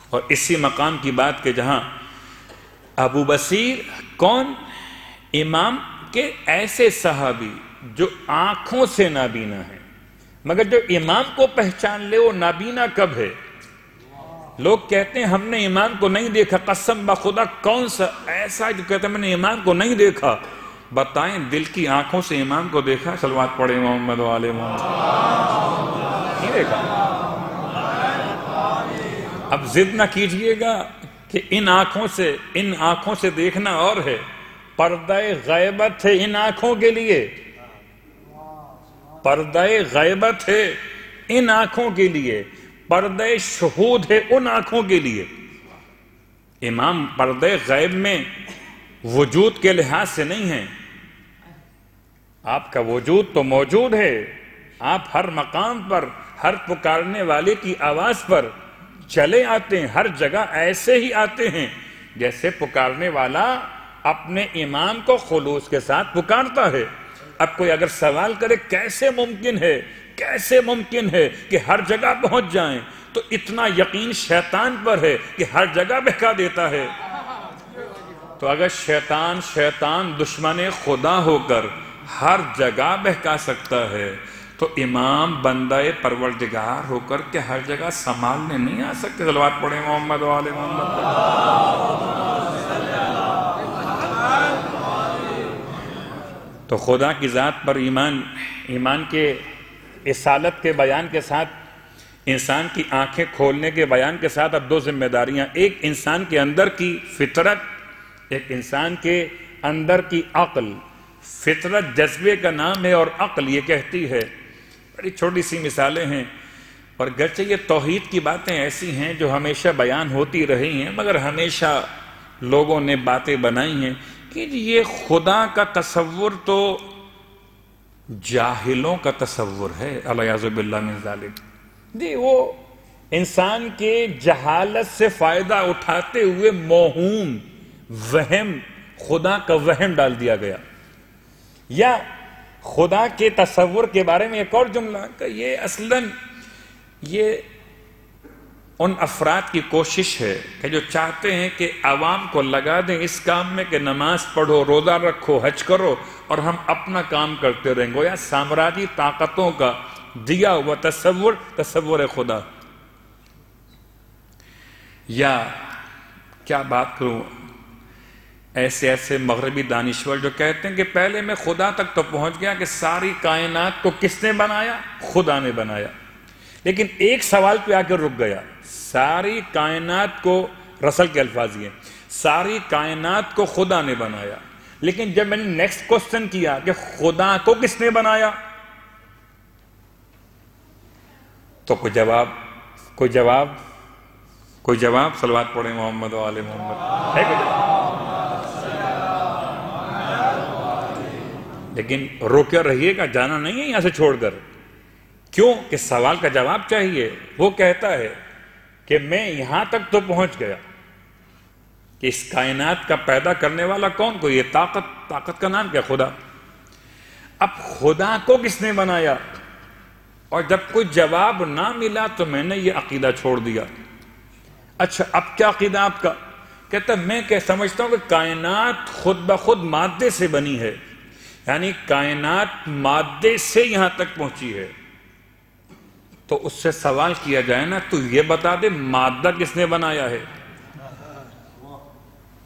اور اسی مقام کی بات کہ جہاں ابو بصیر کون؟ امام کے ایسے صحابی جو آنکھوں سے نابینا ہیں، مگر جو امام کو پہچان لے وہ نابینا کب ہے؟ لوگ کہتے ہیں ہم نے امام کو نہیں دیکھا، قسم بخدا کون سا ایسا جو کہتا ہے میں نے امام کو نہیں دیکھا؟ بتائیں دل کی آنکھوں سے امام کو دیکھا؟ صلوات پڑھیں محمد و آل محمد۔ نہیں دیکھا۔ اب ضد نہ کیجئے گا کہ ان آنکھوں سے دیکھنا اور ہے، پردہ غیبت ہے ان آنکھوں کے لیے، پردہ غیبت ہے ان آنکھوں کے لیے، پردہ شہود ہے ان آنکھوں کے لیے۔ امام پردہ غیب میں وجود کے لحاظ سے نہیں ہیں، آپ کا وجود تو موجود ہے، آپ ہر مقام پر ہر پکارنے والے کی آواز پر چلے آتے ہیں، ہر جگہ ایسے ہی آتے ہیں جیسے پکارنے والا اپنے امام کو خلوص کے ساتھ پکارتا ہے۔ اب کوئی اگر سوال کرے کیسے ممکن ہے کہ ہر جگہ پہنچ جائیں، تو اتنا یقین شیطان پر ہے کہ ہر جگہ بہکا دیتا ہے۔ تو اگر شیطان دشمن خدا ہو کر ہر جگہ بہکا سکتا ہے تو امام بندہ پروردگار ہو کر کے ہر جگہ سنبھالنے نہیں آ سکتے؟ صلوات پڑھیں محمد و آل محمد۔ تو خدا کی ذات پر ایمان کے اصالت کے بیان کے ساتھ، انسان کی آنکھیں کھولنے کے بیان کے ساتھ اب 2 ذمہ داریاں، ایک انسان کے اندر کی فطرت، ایک انسان کے اندر کی عقل۔ فطرت جذبے کا نام ہے اور عقل یہ کہتی ہے بڑی چھوٹی سی مثالیں ہیں، اور گرچہ یہ توحید کی باتیں ایسی ہیں جو ہمیشہ بیان ہوتی رہی ہیں، مگر ہمیشہ لوگوں نے باتیں بنائی ہیں کہ یہ خدا کا تصور تو جاہلوں کا تصور ہے، الیاذ باللہ من ذالک۔ جی وہ انسان کے جہالت سے فائدہ اٹھاتے ہوئے موہوم وہم، خدا کا وہم ڈال دیا گیا۔ یا خدا کے تصور کے بارے میں ایک اور جملہ کہ یہ اصلاً یہ ان افراد کی کوشش ہے کہ جو چاہتے ہیں کہ عوام کو لگا دیں اس کام میں کہ نماز پڑھو، روزہ رکھو، حج کرو، اور ہم اپنا کام کرتے رہیں گے، یا سامراجی طاقتوں کا دیا ہوا تصور خدا۔ یا کیا بات کروں، ایسے مغربی دانشور جو کہتے ہیں کہ پہلے میں خدا تک تو پہنچ گیا کہ ساری کائنات کو کس نے بنایا؟ خدا نے بنایا، لیکن ایک سوال پہ آ کر رک گیا۔ ساری کائنات کو، رسل کے الفاظ یہ، ساری کائنات کو خدا نے بنایا، لیکن جب میں نے نیکسٹ کوسچن کیا کہ خدا کو کس نے بنایا، تو کوئی جواب صلوات پڑھیں محمد و آل محمد ہے کوئی جواب؟ لیکن روکے رہیے گا، جانا نہیں ہے یہاں سے چھوڑ کر۔ کیوں کہ سوال کا جواب چاہیے۔ وہ کہتا ہے کہ میں یہاں تک تو پہنچ گیا کہ اس کائنات کا پیدا کرنے والا کون؟ کو یہ طاقت کا نام کیا؟ خدا۔ اب خدا کو کس نے بنایا؟ اور جب کوئی جواب نہ ملا تو میں نے یہ عقیدہ چھوڑ دیا۔ اچھا اب کیا عقیدہ آپ کا؟ کہتا میں کہ سمجھتا ہوں کہ کائنات خود بخود مادے سے بنی ہے، یعنی کائنات مادے سے یہاں تک پہنچی ہے۔ تو اس سے سوال کیا جائے نا، تو یہ بتا دے مادہ کس نے بنایا ہے؟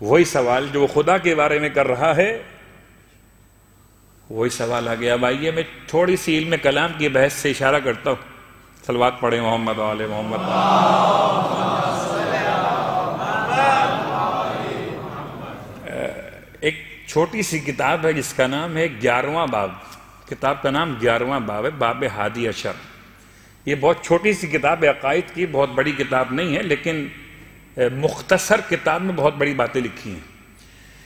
وہی سوال جو وہ خدا کے بارے میں کر رہا ہے، وہی سوال آ گیا۔ اب آئیے میں تھوڑی سی علم کلام کی بحث سے اشارہ کرتا ہوں۔ صلوات پڑھیں محمد و آل محمد۔ ایک چھوٹی سی کتاب ہے جس کا نام ہے 11واں باب، کتاب کا نام 11واں باب ہے، باب ہادی عشر۔ یہ بہت چھوٹی سی کتاب ہے، عقائد کی بہت بڑی کتاب نہیں ہے، لیکن مختصر کتاب میں بہت بڑی باتیں لکھی ہیں۔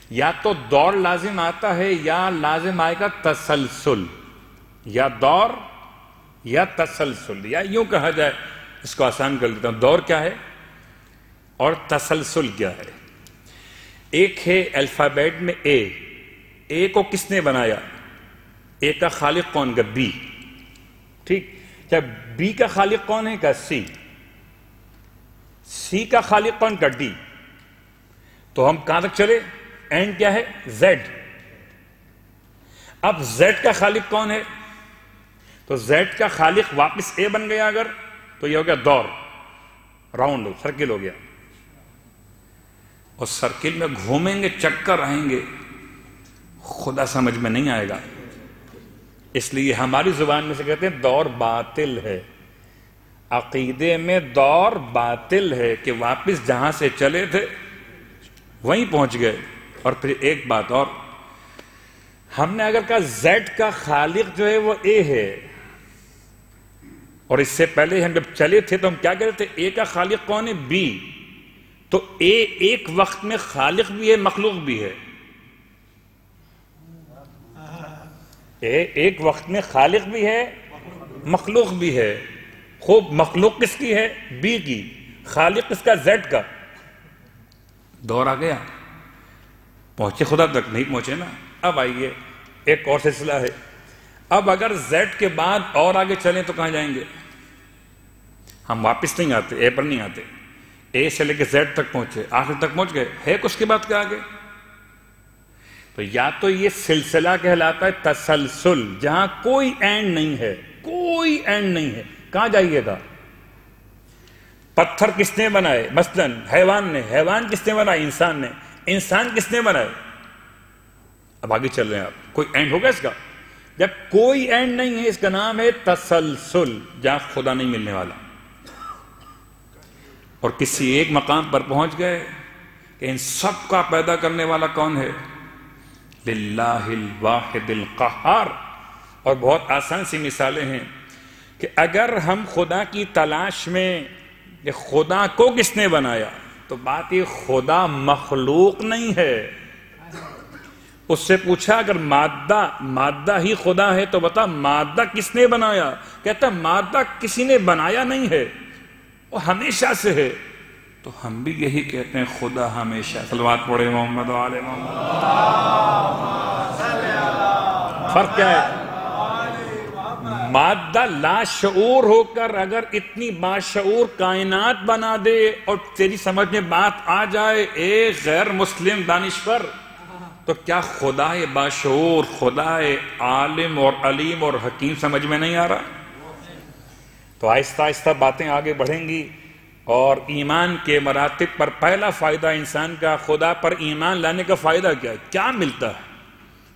یا تو دور لازم آتا ہے یا لازم آئے گا تسلسل، یا دور یا تسلسل، یا یوں کہا جائے، اس کو آسان کر دیتا ہوں، دور کیا ہے اور تسلسل کیا ہے۔ ایک ہے الفابیٹ میں اے کو کس نے بنایا؟ اے کا خالق کون کا؟ بی، ٹھیک۔ جب بی کا خالق کون ہے کا؟ سی کا خالق کون کا؟ ڈی۔ تو ہم کہاں تک چلے؟ اینڈ کیا ہے؟ زیڈ۔ اب زیڈ کا خالق کون ہے؟ تو زیڈ کا خالق واپس اے بن گیا اگر، تو یہ ہو گیا دور، راؤنڈ، سرکل ہو گیا۔ اور سرکل میں گھومیں گے، چکر آئیں گے، خدا سمجھ میں نہیں آئے گا۔ اس لیے ہماری زبان میں سے کہتے ہیں دور باطل ہے۔ عقیدے میں دور باطل ہے کہ واپس جہاں سے چلے تھے وہیں پہنچ گئے۔ اور پھر ایک بات اور، ہم نے اگر کہا زیڈ کا خالق جو ہے وہ اے ہے، اور اس سے پہلے ہم جب چلے تھے تو ہم کیا کہتے تھے؟ اے کا خالق کون ہے؟ بی۔ تو اے ایک وقت میں خالق بھی ہے، مخلوق بھی ہے۔ اے ایک وقت میں خالق بھی ہے، مخلوق بھی ہے۔ خوب، مخلوق کس کی ہے؟ بی کی، خالق کس کا؟ زیڈ کا۔ دور آ گیا، پہنچے خدا تک؟ نہیں پہنچے نا۔ اب آئیے ایک اور سلسلہ ہے۔ اب اگر زیڈ کے بعد اور آگے چلیں تو کہاں جائیں گے؟ ہم واپس نہیں آتے، اے پر نہیں آتے، اے سے لے کے زیڈ تک پہنچے، آخر تک پہنچ گئے، ہے کچھ کے بعد کیا آگے؟ تو یا تو یہ سلسلہ کہلاتا ہے تسلسل، جہاں کوئی اینڈ نہیں ہے، کوئی اینڈ نہیں ہے، کہاں جائیے گا؟ پتھر کس نے بنائے؟ مثلاً حیوان نے، حیوان کس نے بنائے؟ انسان نے، انسان کس نے بنائے؟ اب آگے چل رہے ہیں آپ، کوئی اینڈ ہوگا اس کا؟ جب کوئی اینڈ نہیں ہے، اس کا نام ہے تسلسل، جہاں خدا نہیں ملنے والا۔ اور کسی ایک مقام پر پہنچ گئے کہ ان سب کا پیدا کرنے والا کون ہے؟ للہ الواحد القہار۔ اور بہت آسان سی مثالیں ہیں کہ اگر ہم خدا کی تلاش میں کہ خدا کو کس نے بنایا، تو بات یہ خدا مخلوق نہیں ہے۔ اس سے پوچھا اگر مادہ ہی خدا ہے تو بتا مادہ کس نے بنایا؟ کہتا مادہ کسی نے بنایا نہیں ہے، وہ ہمیشہ سے ہے۔ تو ہم بھی یہی کہتے ہیں خدا ہمیشہ۔ صلوات پڑھے محمد و آل محمد۔ فرق کیا ہے؟ مادہ لاشعور ہو کر اگر اتنی باشعور کائنات بنا دے اور تیری سمجھ میں بات آ جائے ایک غیر مسلم دانشور، تو کیا خدائے باشعور، خدائے عالم اور علیم اور حکیم سمجھ میں نہیں آ رہا؟ تو آہستہ آہستہ باتیں آگے بڑھیں گی، اور ایمان کے مراتب پر پہلا فائدہ انسان کا خدا پر ایمان لانے کا فائدہ کیا ہے؟ کیا ملتا ہے؟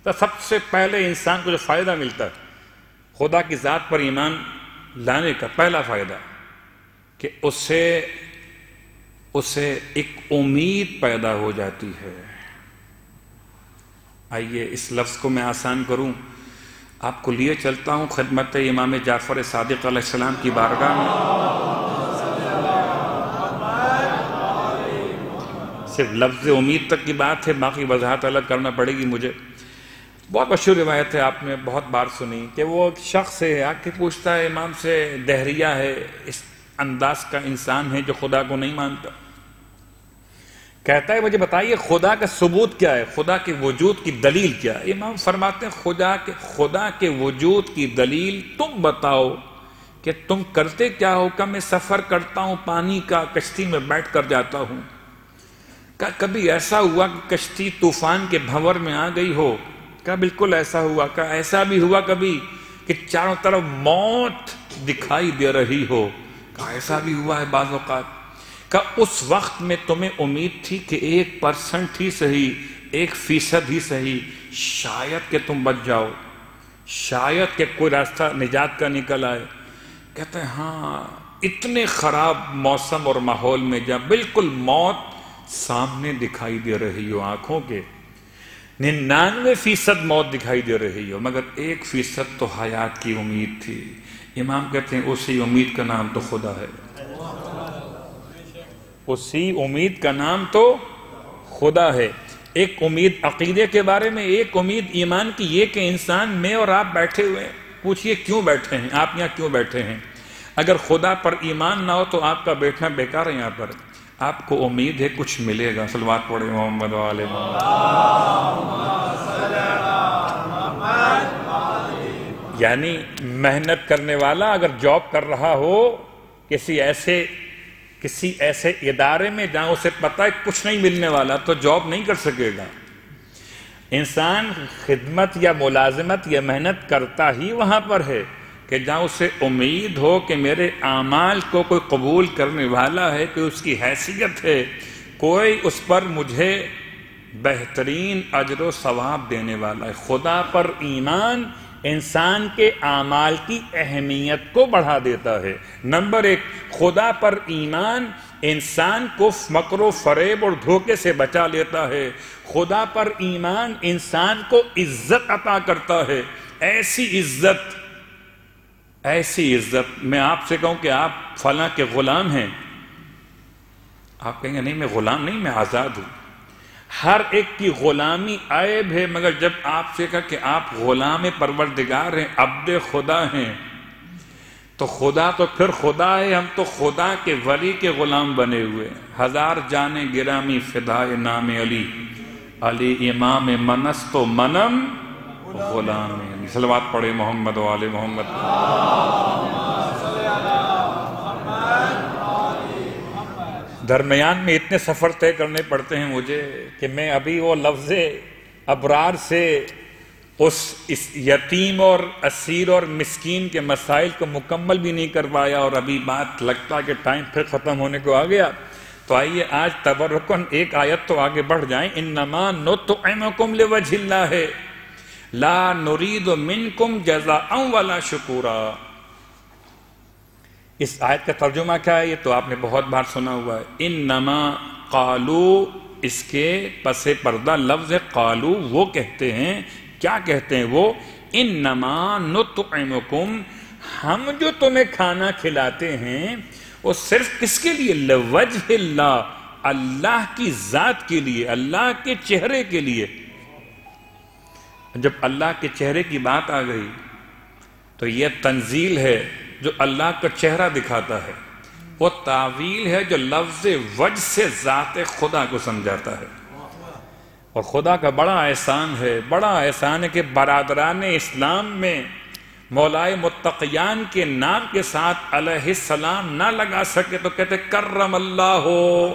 تو سب سے پہلے انسان کو جو فائدہ ملتا ہے خدا کی ذات پر ایمان لانے کا پہلا فائدہ کہ اسے ایک امید پیدا ہو جاتی ہے۔ آئیے اس لفظ کو میں آسان کروں، آپ کو لیے چلتا ہوں خدمت امام جعفر صادق علیہ السلام کی بارگاہ میں۔ صرف لفظ امید تک کی بات ہے، باقی وضاحت الگ کرنا پڑے گی مجھے۔ بہت مشہور روایت ہے، آپ نے بہت بار سنی کہ وہ شخص ہے آ کے پوچھتا ہے امام سے، دہریہ ہے، اس انداز کا انسان ہے جو خدا کو نہیں مانتا، کہتا ہے مجھے بتائیے خدا کا ثبوت کیا ہے، خدا کے وجود کی دلیل کیا ہے؟ امام فرماتے ہیں خدا کے وجود کی دلیل تم بتاؤ کہ تم کرتے کیا ہو؟ کہ میں سفر کرتا ہوں پانی کا، کشتی میں بیٹھ کر جاتا ہوں۔ کہ کبھی ایسا ہوا کہ کشتی طوفان کے بھنور میں آ گئی ہو؟ کہ بالکل ایسا ہوا۔ کہ ایسا بھی ہوا کبھی کہ چاروں طرف موت دکھائی دے رہی ہو؟ کہ ایسا بھی ہوا ہے بعض اوقات۔ کہ اس وقت میں تمہیں امید تھی کہ 1% ہی صحیح، 1% ہی صحیح، شاید کہ تم بچ جاؤ، شاید کہ کوئی راستہ نجات کا نکل آئے۔ کہتے ہیں ہاں، اتنے خراب موسم اور ماحول میں جب بالکل موت سامنے دکھائی دے رہی ہو آنکھوں کے، 99% موت دکھائی دے رہی ہو، مگر 1% تو حیات کی امید تھی۔ امام کہتے ہیں اسی امید کا نام تو خدا ہے، اسی امید کا نام تو خدا ہے۔ ایک امید عقیدے کے بارے میں، ایک امید ایمان کی یہ کہ انسان میں اور آپ بیٹھے ہوئے ہیں، پوچھئے کیوں بیٹھے ہیں آپ یہاں، کیوں بیٹھے ہیں؟ اگر خدا پر ایمان نہ ہو تو آپ کا بیٹھنا بیکار ہے یہاں پر۔ آپ کو امید ہے کچھ ملے گا۔ صلوات پڑھے محمد و آل محمد۔ یعنی محنت کرنے والا اگر جاب کر رہا ہو کسی ایسے ادارے میں جہاں اسے پتہ ہے کچھ نہیں ملنے والا، تو جاب نہیں کر سکے گا۔ انسان خدمت یا ملازمت یا محنت کرتا ہی وہاں پر ہے کہ جہاں اسے امید ہو کہ میرے اعمال کو کوئی قبول کرنے والا ہے، کہ اس کی حیثیت ہے، کوئی اس پر مجھے بہترین اجر و ثواب دینے والا ہے۔ خدا پر ایمان انسان کے اعمال کی اہمیت کو بڑھا دیتا ہے۔ نمبر 1، خدا پر ایمان انسان کو مکر و فریب اور دھوکے سے بچا لیتا ہے۔ خدا پر ایمان انسان کو عزت عطا کرتا ہے، ایسی عزت میں آپ سے کہوں کہ آپ فلاں کے غلام ہیں، آپ کہیں گے نہیں میں غلام نہیں، میں آزاد ہوں۔ ہر ایک کی غلامی عیب ہے، مگر جب آپ سے کہا کہ آپ غلام پروردگار ہیں، عبد خدا ہیں، تو خدا تو پھر خدا ہے، ہم تو خدا کے ولی کے غلام بنے ہوئے ہیں۔ ہزار جانے گرامی فدائے نام علی، علی امام منست و منم غلام علی۔ صلوات پڑھے محمد و آل محمد۔ درمیان میں اتنے سفر طے کرنے پڑتے ہیں مجھے کہ میں ابھی وہ لفظ ابرار سے اس یتیم اور اسیر اور مسکین کے مسائل کو مکمل بھی نہیں کر پایا، اور ابھی بات لگتا کہ ٹائم پھر ختم ہونے کو آ گیا۔ تو آئیے آج تبرکن ایک آیت تو آگے بڑھ جائیں۔ انما نطعمکم لوجہ اللہ لا نرید منکم جزاء ولا شکورا۔ اس آیت کا ترجمہ کیا ہے؟ یہ تو آپ نے بہت بار سنا ہوا ہے۔ انما قالو، اس کے پس پردہ لفظ قالو، وہ کہتے ہیں، کیا کہتے ہیں وہ؟ انما نطعمکم، ہم جو تمہیں کھانا کھلاتے ہیں وہ صرف کس کے لیے؟ لوجہ اللہ، اللہ کی ذات کے لیے، اللہ کے چہرے کے لیے۔ جب اللہ کے چہرے کی بات آ گئی تو یہ تنزیل ہے جو اللہ کا چہرہ دکھاتا ہے، وہ تعویل ہے جو لفظ وجہ سے ذات خدا کو سمجھاتا ہے۔ اور خدا کا بڑا احسان ہے، بڑا احسان ہے کہ برادران اسلام میں مولائے متقیان کے نام کے ساتھ علیہ السلام نہ لگا سکے تو کہتے کرم اللہ ہو،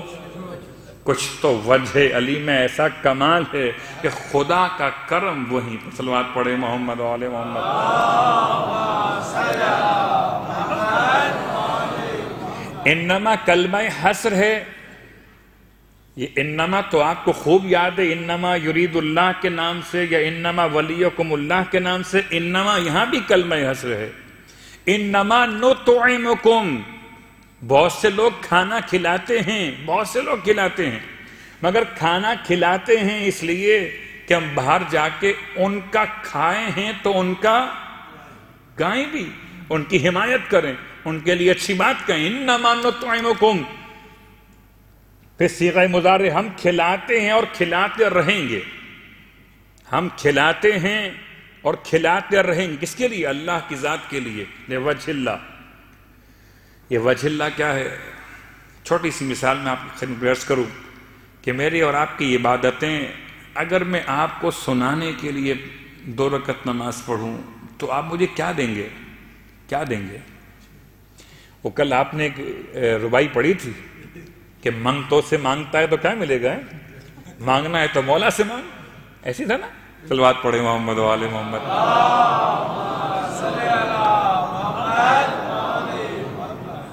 کچھ تو وجہ علی میں ایسا کمال ہے کہ خدا کا کرم وہیں پر۔ صلوات پڑھے محمد و آل محمد۔ انما کلمہ حصر ہے، یہ انما تو آپ کو خوب یاد ہے، انما یرید اللہ کے نام سے یا انما ولیکم اللہ کے نام سے، انما یہاں بھی کلمہ حصر ہے۔ انما نطعمکم، بہت سے لوگ کھانا کھلاتے ہیں، بہت سے لوگ کھلاتے ہیں، مگر کھانا کھلاتے ہیں اس لیے کہ ہم باہر جا کے ان کا کھائے ہیں تو ان کا گائیں بھی، ان کی حمایت کریں، ان کے لیے اچھی بات کہیں۔ انما نطعمکم، پھر صیغہ مضارع، ہم کھلاتے ہیں اور کھلاتے رہیں گے، ہم کھلاتے ہیں اور کھلاتے رہیں گے، کس کے لیے؟ اللہ کی ذات کے لیے، لوجہ اللہ۔ یہ وجہ اللہ کیا ہے؟ چھوٹی سی مثال میں آپ کی خدمت پیش کروں کہ میری اور آپ کی عبادتیں اگر میں آپ کو سنانے کے لیے 2 رکعت نماز پڑھوں تو آپ مجھے کیا دیں گے؟ کیا دیں گے؟ وہ کل آپ نے ایک ربائی پڑھی تھی کہ منگتوں سے مانگتا ہے تو کیا ملے گا، مانگنا ہے تو مولا سے مانگ، ایسی تھا نا؟ صلوات پڑھے محمد و آل محمد۔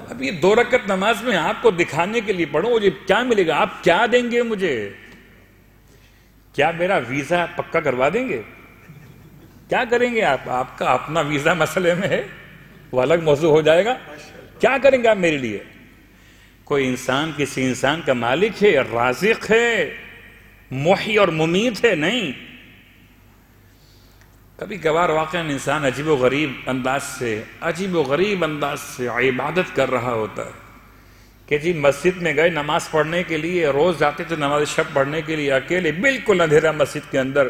اب یہ 2 رکعت نماز میں آپ کو دکھانے کے لیے پڑھوں، مجھے کیا ملے گا؟ آپ کیا دیں گے مجھے؟ کیا میرا ویزا پکا کروا دیں گے؟ کیا کریں گے آپ؟ آپ کا اپنا ویزا مسئلے میں ہے، وہ الگ موضوع ہو جائے گا۔ کیا کریں گے آپ میرے لیے؟ کوئی انسان کسی انسان کا مالک ہے، رازق ہے، محی اور ممیت ہے؟ نہیں۔ کبھی کبھار واقعاً انسان عجیب و غریب انداز سے عبادت کر رہا ہوتا ہے کہ جی مسجد میں گئے نماز پڑھنے کے لیے، روز جاتے تھے نماز شب پڑھنے کے لیے، اکیلے بالکل اندھیرا مسجد کے اندر،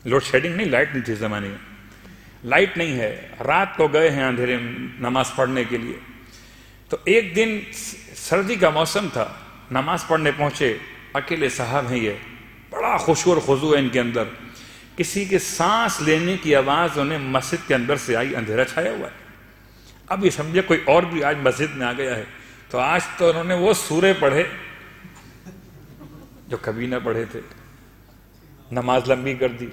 لوڈ شیڈنگ نہیں، لائٹ نہیں تھی زمانے میں، لائٹ نہیں ہے، رات کو گئے ہیں اندھیرے نماز پڑھنے کے لیے۔ تو ایک دن سردی کا موسم تھا، نماز پڑھنے پہنچے، اکیلے صاحب ہیں، یہ بڑا خشوع اور خضوع ہے ان کے اندر، کسی کے سانس لینے کی آواز انہیں مسجد کے اندر سے آئی، اندھیرا چھایا ہوا ہے۔ اب یہ سمجھے کوئی اور بھی آج مسجد میں آ گیا ہے، تو آج تو انہوں نے وہ سورے پڑھے جو کبھی نہ پڑھے تھے، نماز لمبی کر دی۔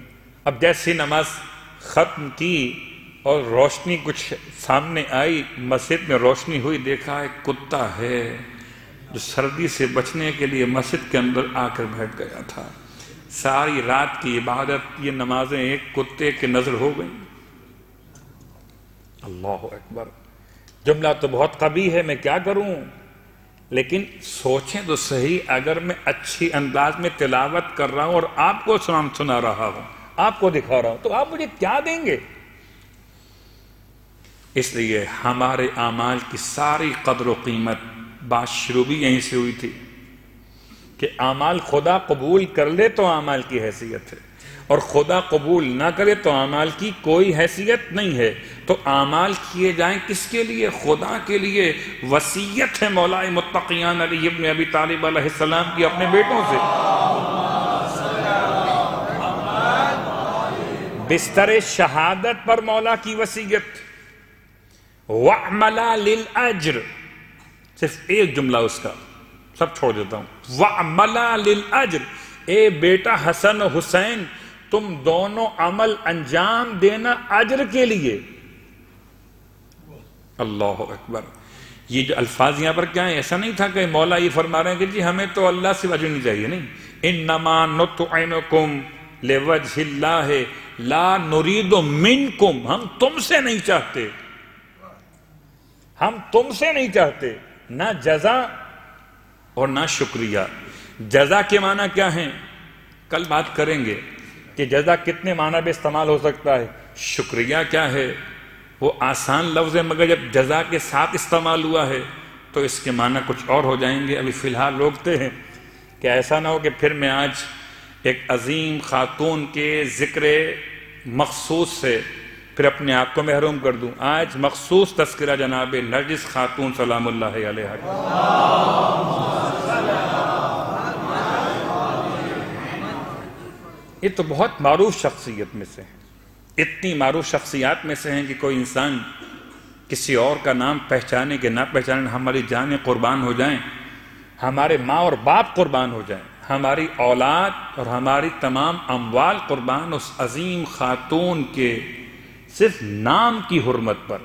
اب جیسی نماز ختم کی اور روشنی کچھ سامنے آئی، مسجد میں روشنی ہوئی، دیکھا ایک کتا ہے جو سردی سے بچنے کے لیے مسجد کے اندر آ کر بیٹھ گیا تھا۔ ساری رات کی عبادت، یہ نمازیں ایک کتے کی نظر ہو گئیں۔ اللہ اکبر، جملہ تو بہت قبیح ہے، میں کیا کروں؟ لیکن سوچیں تو صحیح، اگر میں اچھی انداز میں تلاوت کر رہا ہوں اور آپ کو سنا رہا ہوں، آپ کو دکھا رہا ہوں، تو آپ مجھے کیا دیں گے؟ اس لیے ہمارے اعمال کی ساری قدر و قیمت، بات شروع بھی یہیں سے ہوئی تھی کہ اعمال خدا قبول کر لے تو اعمال کی حیثیت ہے، اور خدا قبول نہ کرے تو اعمال کی کوئی حیثیت نہیں ہے۔ تو اعمال کیے جائیں کس کے لیے؟ خدا کے لیے۔ وصیت ہے مولا متقیان علی ابن ابی طالب علیہ السلام کی اپنے بیٹوں سے، بستر شہادت پر مولا کی وصیت، وَعْمَلَا لِلْأَجْرِ، صرف ایک جملہ اس کا، سب چھوڑ دیتا ہوں، وَعْمَلَا لِلْأَجْرِ، اے بیٹا حسن و حسین تم دونوں عمل انجام دینا اجر کے لیے۔ اللہ اکبر، یہ جو الفاظ یہاں پر کیا ہیں؟ ایسا نہیں تھا کہ مولا یہ فرما رہے ہیں کہ جی ہمیں تو اللہ سے اجر نہیں چاہیے، نہیں، انما نطعمکم لوجہ اللہ لا نرید منکم، ہم تم سے نہیں چاہتے، ہم تم سے نہیں چاہتے، نہ جزا اور نہ شکریہ۔ جزا کے معنی کیا ہیں؟ کل بات کریں گے کہ جزا کتنے معنی میں استعمال ہو سکتا ہے۔ شکریہ کیا ہے؟ وہ آسان لفظ ہے مگر جب جزا کے ساتھ استعمال ہوا ہے تو اس کے معنی کچھ اور ہو جائیں گے۔ ابھی فی الحال روکتے ہیں کہ ایسا نہ ہو کہ پھر میں آج ایک عظیم خاتون کے ذکر مخصوص سے پھر اپنے آپ کو محروم کر دوں۔ آج مخصوص تذکرہ جناب نرجس خاتون سلام اللہ علیہا۔ یہ تو بہت معروف شخصیت میں سے ہیں، اتنی معروف شخصیات میں سے ہیں کہ کوئی انسان کسی اور کا نام پہچانے کہ نہ پہچانے، ہماری جانیں قربان ہو جائیں، ہمارے ماں اور باپ قربان ہو جائیں، ہماری اولاد اور ہماری تمام اموال قربان اس عظیم خاتون کے صرف نام کی حرمت پر،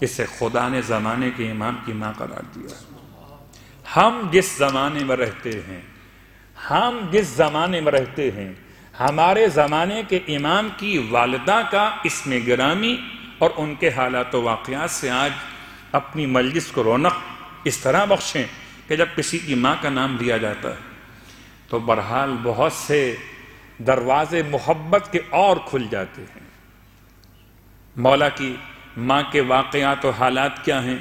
اسے خدا نے زمانے کے امام کی ماں قرار دیا۔ ہم جس زمانے میں رہتے ہیں ہمارے زمانے کے امام کی والدہ کا اسم گرامی اور ان کے حالات و واقعات سے آج اپنی مجلس کو رونق اس طرح بخشیں کہ جب کسی کی ماں کا نام لیا جاتا ہے تو بہرحال بہت سے دروازے محبت کے اور کھل جاتے ہیں۔ مولا کی ماں کے واقعات و حالات کیا ہیں؟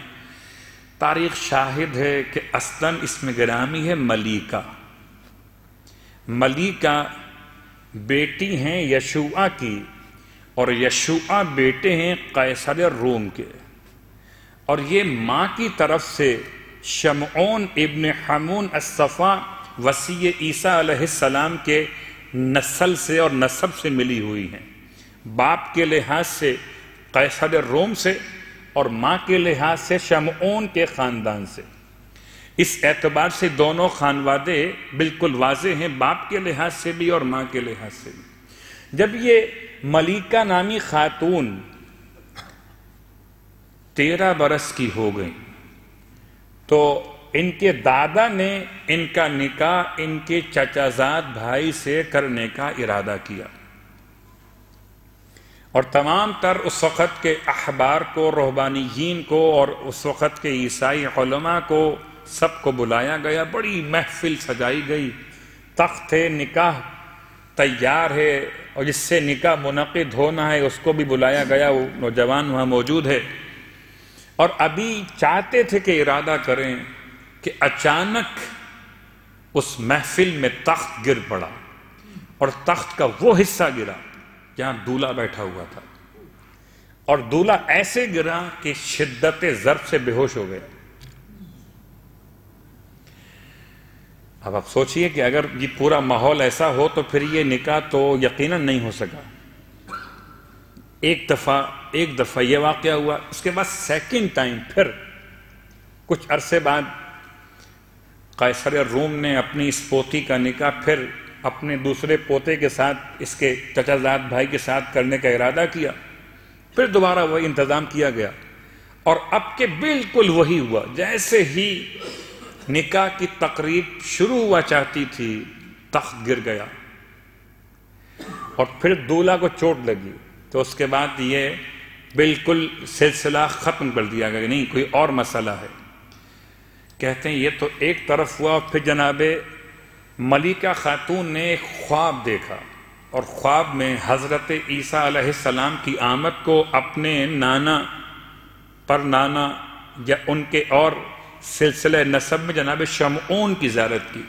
تاریخ شاہد ہے کہ اصلاً اسم گرامی ہے ملیکہ۔ ملیکہ بیٹی ہیں یشوع کی، اور یشوع بیٹے ہیں قیصر روم کے، اور یہ ماں کی طرف سے شمعون ابن حمون الصفا وصی عیسیٰ علیہ السلام کے نسل سے اور نسب سے ملی ہوئی ہیں۔ باپ کے لحاظ سے قیصر روم سے اور ماں کے لحاظ سے شمعون کے خاندان سے۔ اس اعتبار سے دونوں خانوادے بالکل واضح ہیں، باپ کے لحاظ سے بھی اور ماں کے لحاظ سے بھی۔ جب یہ ملیکہ نامی خاتون 13 برس کی ہو گئی تو ان کے دادا نے ان کا نکاح ان کے چچا زاد بھائی سے کرنے کا ارادہ کیا، اور تمام تر اس وقت کے احبار کو، رہبانیین کو اور اس وقت کے عیسائی علماء کو سب کو بلایا گیا، بڑی محفل سجائی گئی، تخت ہے، نکاح تیار ہے، اور جس سے نکاح منعقد ہونا ہے اس کو بھی بلایا گیا، وہ نوجوان وہاں موجود ہے۔ اور ابھی چاہتے تھے کہ ارادہ کریں کہ اچانک اس محفل میں تخت گر پڑا، اور تخت کا وہ حصہ گرا جہاں دولہا بیٹھا ہوا تھا، اور دولہا ایسے گرا کہ شدت ضرب سے بے ہوش ہو گیا۔ اب آپ سوچئے کہ اگر یہ پورا ماحول ایسا ہو تو پھر یہ نکاح تو یقیناً نہیں ہو سکا۔ ایک دفعہ یہ واقعہ ہوا، اس کے بعد سیکنڈ ٹائم پھر کچھ عرصے بعد قیصر روم نے اپنی اس پوتی کا نکاح پھر اپنے دوسرے پوتے کے ساتھ، اس کے چچا زاد بھائی کے ساتھ کرنے کا ارادہ کیا، پھر دوبارہ وہی انتظام کیا گیا، اور اب کہ بالکل وہی ہوا۔ جیسے ہی نکاح کی تقریب شروع ہوا چاہتی تھی، تخت گر گیا، اور پھر دولہا کو چوٹ لگی، تو اس کے بعد یہ بالکل سلسلہ ختم کر دیا گیا، نہیں کوئی اور مسئلہ ہے۔ کہتے ہیں یہ تو ایک طرف ہوا، اور پھر جناب ملیکہ خاتون نے ایک خواب دیکھا، اور خواب میں حضرت عیسیٰ علیہ السلام کی آمد کو اپنے نانا پر نانا یا ان کے اور سلسلہ نسب میں جناب شمعون کی زیارت کی۔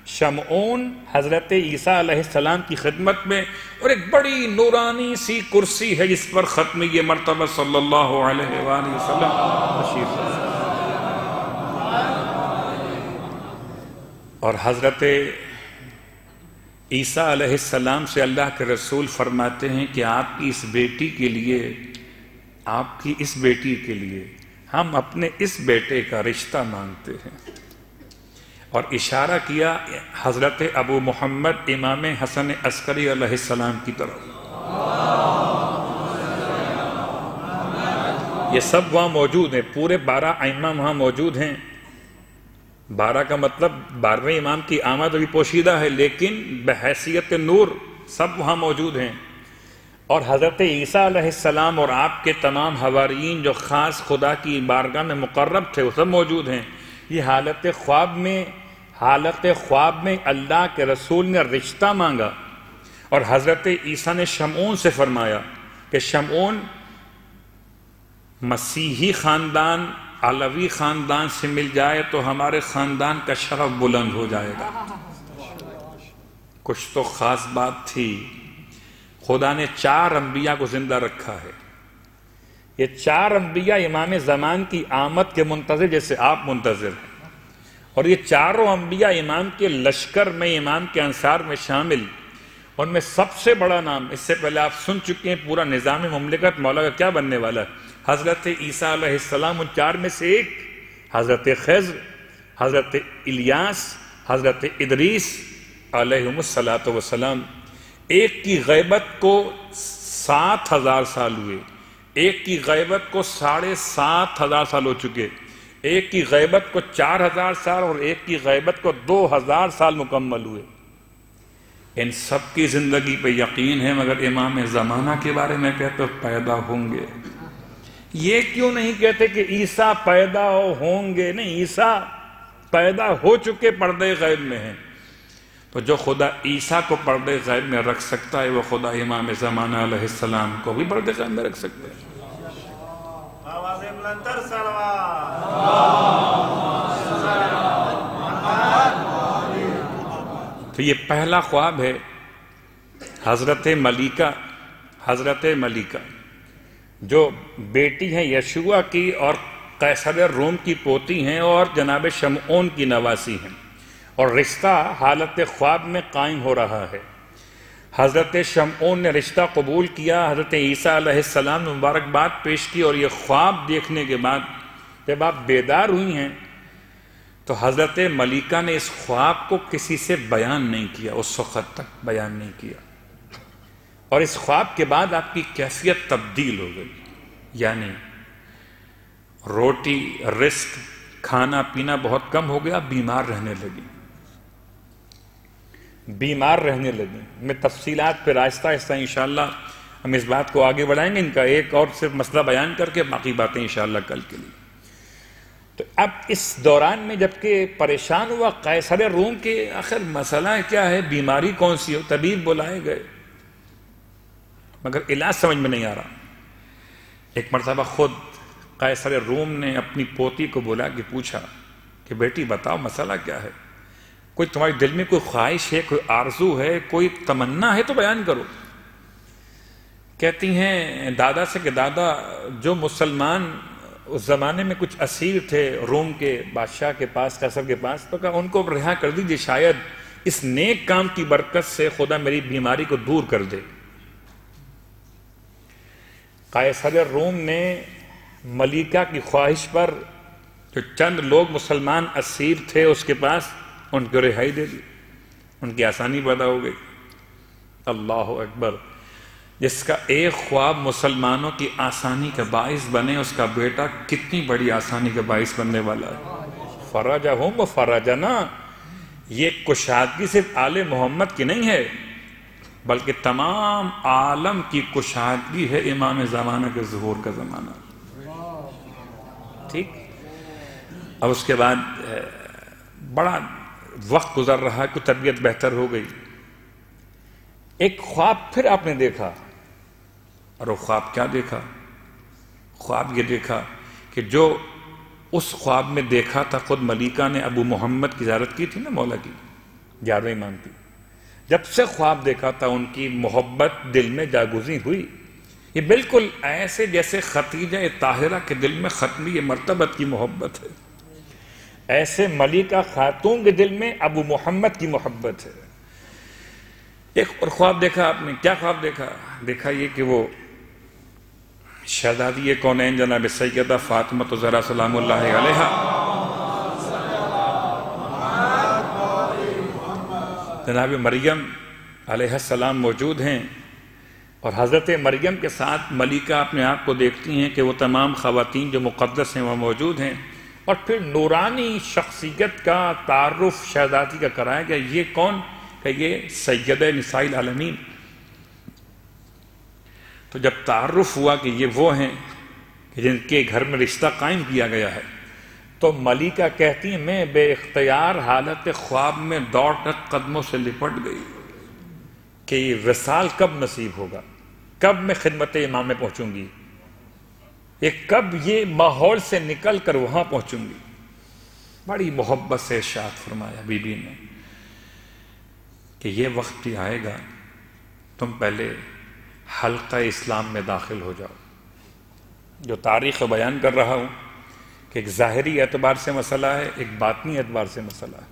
شمعون حضرت عیسیٰ علیہ السلام کی خدمت میں، اور ایک بڑی نورانی سی کرسی ہے جس پر ختم یہ مرتبہ صلی اللہ علیہ وآلہ وسلم تشریف ہے، اور حضرت عیسیٰ علیہ السلام سے اللہ کے رسول فرماتے ہیں کہ آپ کی اس بیٹی کے لیے ہم اپنے اس بیٹے کا رشتہ مانگتے ہیں، اور اشارہ کیا حضرت ابو محمد امام حسن عسکری علیہ السلام کی طرف۔ یہ سب وہاں موجود ہیں، پورے 12 ائمہ وہاں موجود ہیں۔ 12 کا مطلب 12ویں امام کی آمد ابھی پوشیدہ ہے، لیکن بحیثیت نور سب وہاں موجود ہیں، اور حضرت عیسیٰ علیہ السلام اور آپ کے تمام حواریین جو خاص خدا کی بارگاہ میں مقرب تھے وہ سب موجود ہیں۔ یہ حالت خواب میں اللہ کے رسول نے رشتہ مانگا، اور حضرت عیسیٰ نے شمعون سے فرمایا کہ شمعون مسیحی خاندان علوی خاندان سے مل جائے تو ہمارے خاندان کا شرف بلند ہو جائے گا۔ کچھ تو خاص بات تھی، خدا نے 4 انبیاء کو زندہ رکھا ہے۔ یہ 4 انبیاء امام زمان کی آمد کے منتظر جیسے آپ منتظر ہیں، اور یہ 4 انبیاء امام کے لشکر میں، امام کے انصار میں شامل۔ ان میں سب سے بڑا نام، اس سے پہلے آپ سن چکے ہیں، پورا نظام مملکت مولا کا کیا بننے والا ہے؟ حضرت عیسیٰ علیہ السلام، ان 4 میں سے ایک، حضرت خضر، حضرت الیاس، حضرت ادریس علیہم السلام۔ ایک کی غیبت کو 7000 سال ہوئے، ایک کی غیبت کو 7500 سال ہو چکے، ایک کی غیبت کو 4000 سال اور ایک کی غیبت کو 2000 سال مکمل ہوئے۔ ان سب کی زندگی پہ یقین ہے، مگر امام زمانہ کے بارے میں کہتے پیدا ہوں گے۔ یہ کیوں نہیں کہتے کہ عیسیٰ پیدا ہوں گے؟ نہیں، عیسیٰ پیدا ہو چکے، پردے غیب میں ہیں۔ تو جو خدا عیسیٰ کو پردے غیب میں رکھ سکتا ہے، وہ خدا امام زمانہ علیہ السلام کو بھی پردے غیب میں رکھ سکتا ہے۔ تو یہ پہلا خواب ہے حضرت ملیکہ جو بیٹی ہیں یشوع کی اور قیصر روم کی پوتی ہیں اور جناب شمعون کی نواسی ہیں، اور رشتہ حالت خواب میں قائم ہو رہا ہے۔ حضرت شمعون نے رشتہ قبول کیا، حضرت عیسیٰ علیہ السلام نے مبارکباد پیش کی، اور یہ خواب دیکھنے کے بعد جب آپ بیدار ہوئی ہیں تو حضرت ملیکہ نے اس خواب کو کسی سے بیان نہیں کیا، اس وقت تک بیان نہیں کیا، اور اس خواب کے بعد آپ کی کیفیت تبدیل ہو گئی، یعنی روٹی رزق کھانا پینا بہت کم ہو گیا، بیمار رہنے لگی۔ میں تفصیلات پہ آہستہ آہستہ انشاءاللہ ہم اس بات کو آگے بڑھائیں گے، ان کا ایک اور صرف مسئلہ بیان کر کے باقی باتیں انشاءاللہ کل کے لیے۔ تو اب اس دوران میں جبکہ پریشان ہوا قیصر روم کے آخر مسئلہ کیا ہے، بیماری کون سی ہو، طبیب بلائے گئے مگر علاج سمجھ میں نہیں آ رہا۔ ایک مرتبہ خود قیصر روم نے اپنی پوتی کو بلا کے پوچھا کہ بیٹی بتاؤ مسئلہ کیا ہے، کوئی تمہارے دل میں کوئی خواہش ہے، کوئی آرزو ہے، کوئی تمنا ہے تو بیان کرو۔ کہتی ہیں دادا سے کہ دادا، جو مسلمان اس زمانے میں کچھ اسیر تھے روم کے بادشاہ کے پاس، قیصر کے پاس، تو کہا ان کو رہا کر دیجیے، شاید اس نیک کام کی برکت سے خدا میری بیماری کو دور کر دے۔ قیصر روم نے ملیکہ کی خواہش پر جو چند لوگ مسلمان اسیر تھے اس کے پاس، ان کو رہائی دے دی، ان کی آسانی پیدا ہو گئی۔ اللہ اکبر! جس کا ایک خواب مسلمانوں کی آسانی کا باعث بنے، اس کا بیٹا کتنی بڑی آسانی کا باعث بننے والا ہے۔ فرجہم و فرجنا، یہ کشادگی صرف آل محمد کی نہیں ہے بلکہ تمام عالم کی کشادگی ہے، امام زمانہ کے ظہور کا زمانہ۔ ٹھیک، اب اس کے بعد بڑا وقت گزر رہا کہ طبیعت بہتر ہو گئی۔ ایک خواب پھر آپ نے دیکھا، اور وہ خواب کیا دیکھا؟ خواب یہ دیکھا کہ جو اس خواب میں دیکھا تھا، خود ملیکہ نے ابو محمد کی زیارت کی تھی نا، مولا کی 11ویں امام کی، جب سے خواب دیکھا تھا ان کی محبت دل میں جاگزیں ہوئی۔ یہ بالکل ایسے جیسے ختیجہ طاہرہ کے دل میں ختمی مرتبت کی محبت ہے، ایسے ملیکہ خاتون کے دل میں ابو محمد کی محبت ہے۔ ایک اور خواب دیکھا آپ نے، کیا خواب دیکھا؟ دیکھا یہ کہ وہ شہزادی کونین جناب سیدہ فاطمہ الزہرا سلام اللہ علیہا جناب مریم علیہ السلام موجود ہیں، اور حضرت مریم کے ساتھ ملیکہ اپنے آپ کو دیکھتی ہیں کہ وہ تمام خواتین جو مقدس ہیں وہ موجود ہیں، اور پھر نورانی شخصیت کا تعارف شہزادی کا کرایا گیا۔ یہ کون؟ کہ یہ سیدہ نساء العالمین۔ تو جب تعارف ہوا کہ یہ وہ ہیں کہ جن کے گھر میں رشتہ قائم کیا گیا ہے، تو ملیکہ کہتی ہیں میں بے اختیار حالت خواب میں دوڑ کر قدموں سے لپٹ گئی کہ یہ وصال کب نصیب ہوگا، کب میں خدمت امام میں پہنچوں گی۔ کہ کب یہ ماحول سے نکل کر وہاں پہنچوں گی. بڑی محبت سے ارشاد فرمایا بی بی نے کہ یہ وقت بھی آئے گا، تم پہلے حلقہ اسلام میں داخل ہو جاؤ. جو تاریخ بیان کر رہا ہوں کہ ایک ظاہری اعتبار سے مسئلہ ہے، ایک باطنی اعتبار سے مسئلہ ہے.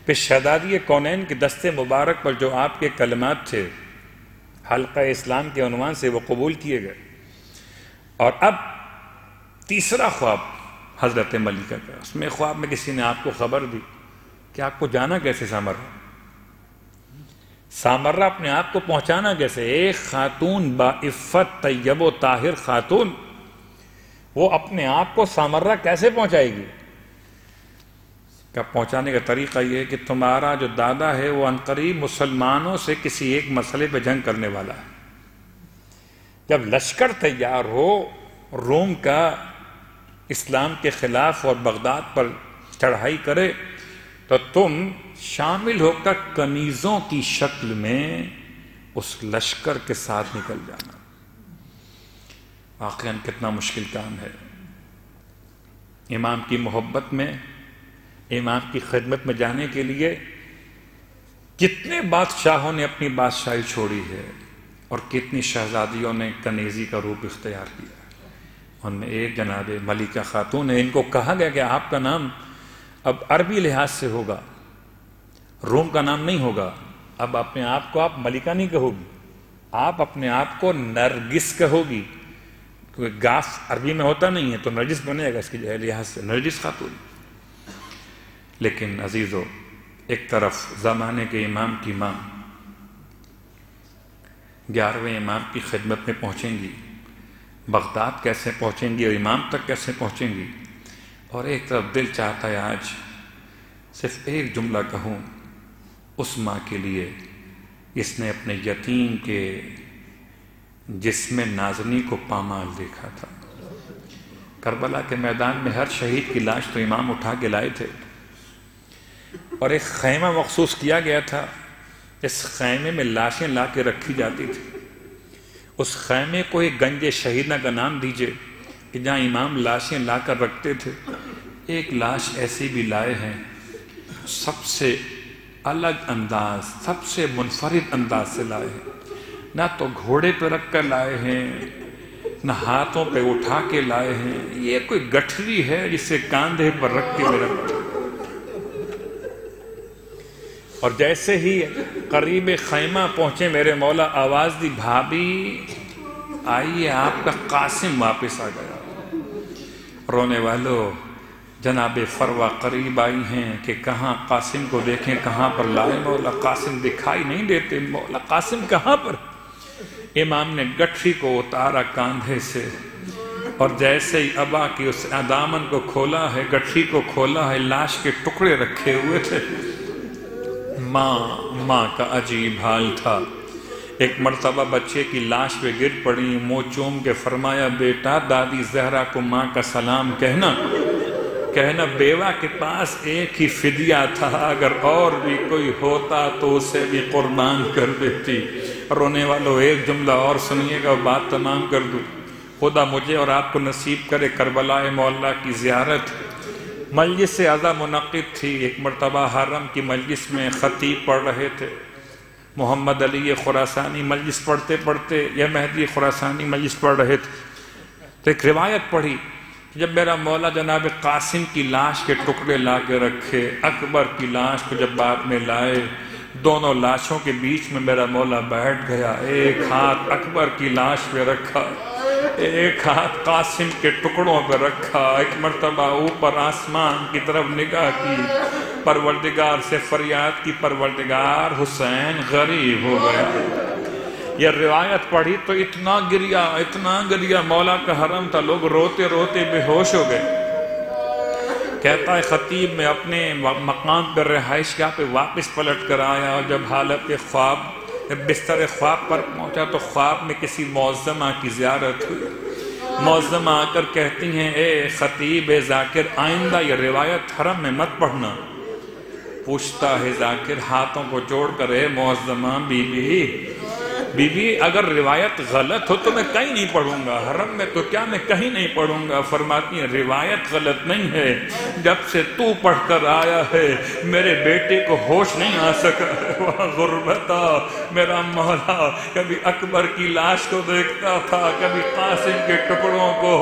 پھر شہزادی کونین کے دستے مبارک پر جو آپ کے کلمات تھے حلقہ اسلام کے عنوان سے وہ قبول کیے گئے. اور اب تیسرا خواب حضرت ملکہ کا، اس میں خواب میں کسی نے آپ کو خبر دی کہ آپ کو جانا کیسے سامرہ اپنے آپ کو پہنچانا کیسے. ایک خاتون باعفت طیب و طاہر خاتون وہ اپنے آپ کو سامرہ کیسے پہنچائے گی؟ پہنچانے کا طریقہ یہ ہے کہ تمہارا جو دادا ہے وہ عنقریب مسلمانوں سے کسی ایک مسئلے پہ جنگ کرنے والا ہے. جب لشکر تیار ہو روم کا اسلام کے خلاف اور بغداد پر چڑھائی کرے تو تم شامل ہو کر کنیزوں کی شکل میں اس لشکر کے ساتھ نکل جانا. واقعاً کتنا مشکل کام ہے. امام کی محبت میں، امام کی خدمت میں جانے کے لیے کتنے بادشاہوں نے اپنی بادشاہی چھوڑی ہے اور کتنی شہزادیوں نے کنیزی کا روپ اختیار کیا. ان میں ایک جناب ملکہ خاتون ہے. ان کو کہا گیا کہ آپ کا نام اب عربی لحاظ سے ہوگا، روم کا نام نہیں ہوگا. اب اپنے آپ کو آپ ملکہ نہیں کہو گی، آپ اپنے آپ کو نرگس کہو گی، کیونکہ گاف عربی میں ہوتا نہیں ہے تو نرجس بنے گا اس کی لحاظ سے نرجس خاتون. لیکن عزیزو، ایک طرف زمانے کے امام کی ماں 11ویں امام کی خدمت میں پہنچیں گی، بغداد کیسے پہنچیں گی اور امام تک کیسے پہنچیں گی، اور ایک طرف دل چاہتا ہے آج صرف ایک جملہ کہوں اس ماں کے لیے جس نے اپنے یتیم کے جسم نازنی کو پامال دیکھا تھا. کربلا کے میدان میں ہر شہید کی لاش تو امام اٹھا کے لائے تھے اور ایک خیمہ مخصوص کیا گیا تھا. اس خیمے میں لاشیں لا کے رکھی جاتی تھی. اس خیمے کو ایک گنج شہیدہ کا نام دیجئے کہ جہاں امام لاشیں لا کر رکھتے تھے. ایک لاش ایسی بھی لائے ہیں سب سے الگ انداز، سب سے منفرد انداز سے لائے ہیں. نہ تو گھوڑے پہ رکھ کر لائے ہیں، نہ ہاتھوں پہ اٹھا کے لائے ہیں. یہ کوئی گٹھری ہے جسے کاندھے پر رکھ کے رکھتے. اور جیسے ہی قریب خیمہ پہنچے میرے مولا آواز دی، بھابی آئیے آپ کا قاسم واپس آ گیا. رونے والوں، جناب فروا قریب آئی ہیں کہ کہاں قاسم کو دیکھیں، کہاں پر لائے مولا. قاسم دکھائی نہیں دیتے، مولا قاسم کہاں پر؟ امام نے گٹھری کو اتارا کاندھے سے اور جیسے ہی ابا کی اس دامن کو کھولا ہے، گٹھری کو کھولا ہے، لاش کے ٹکڑے رکھے ہوئے تھے. ماں کا عجیب حال تھا. ایک مرتبہ بچے کی لاش پہ گر پڑی، منہ چوم کے فرمایا، بیٹا دادی زہرا کو ماں کا سلام کہنا. بیوہ کے پاس ایک ہی فدیہ تھا، اگر اور بھی کوئی ہوتا تو اسے بھی قربان کر دیتی. رونے والوں، ایک جملہ اور سنیے گا، بات تمام کر دوں. خدا مجھے اور آپ کو نصیب کرے کربلا مولا کی زیارت. مجلس اعظم منعقد تھی. ایک مرتبہ حرم کی مجلس میں خطیب پڑھ رہے تھے محمد علی خراسانی. مجلس پڑھتے پڑھتے یا مہدی خراسانی مجلس پڑھ رہے تھے تو ایک روایت پڑھی کہ جب میرا مولا جناب قاسم کی لاش کے ٹکڑے لا کے رکھے، اکبر کی لاش کو جب بعد میں لائے، دونوں لاشوں کے بیچ میں میرا مولا بیٹھ گیا. ایک ہاتھ اکبر کی لاش پہ رکھا، ایک ہاتھ قاسم کے ٹکڑوں پہ رکھا. ایک مرتبہ اوپر آسمان کی طرف نگاہ کی، پروردگار سے فریاد کی، پروردگار حسین غریب ہو گیا. یہ روایت پڑھی تو اتنا گریا، مولا کا حرم تھا، لوگ روتے روتے بے ہوش ہو گئے. کہتا ہے خطیب میں اپنے مقام پر رہائش گاہ پہ واپس پلٹ کر آیا اور جب حالت خواب بستر خواب پر پہنچا تو خواب میں کسی معظمہ کی زیارت ہوئی. معظمہ آ کر کہتی ہیں، اے خطیب اے ذاکر، آئندہ یہ روایت حرم میں مت پڑھنا. پوچھتا ہے ذاکر ہاتھوں کو جوڑ کر، اے معظمہ بی بی بیوی اگر روایت غلط ہو تو میں کہیں نہیں پڑھوں گا، حرم میں تو کیا میں کہیں نہیں پڑھوں گا۔ فرماتی ہیں روایت غلط نہیں ہے، جب سے تو پڑھ کر آیا ہے میرے بیٹے کو ہوش نہیں آ سکا۔ وہاں غربتا میرا مولا کبھی اکبر کی لاش کو دیکھتا تھا، کبھی قاسم کے ٹکڑوں کو۔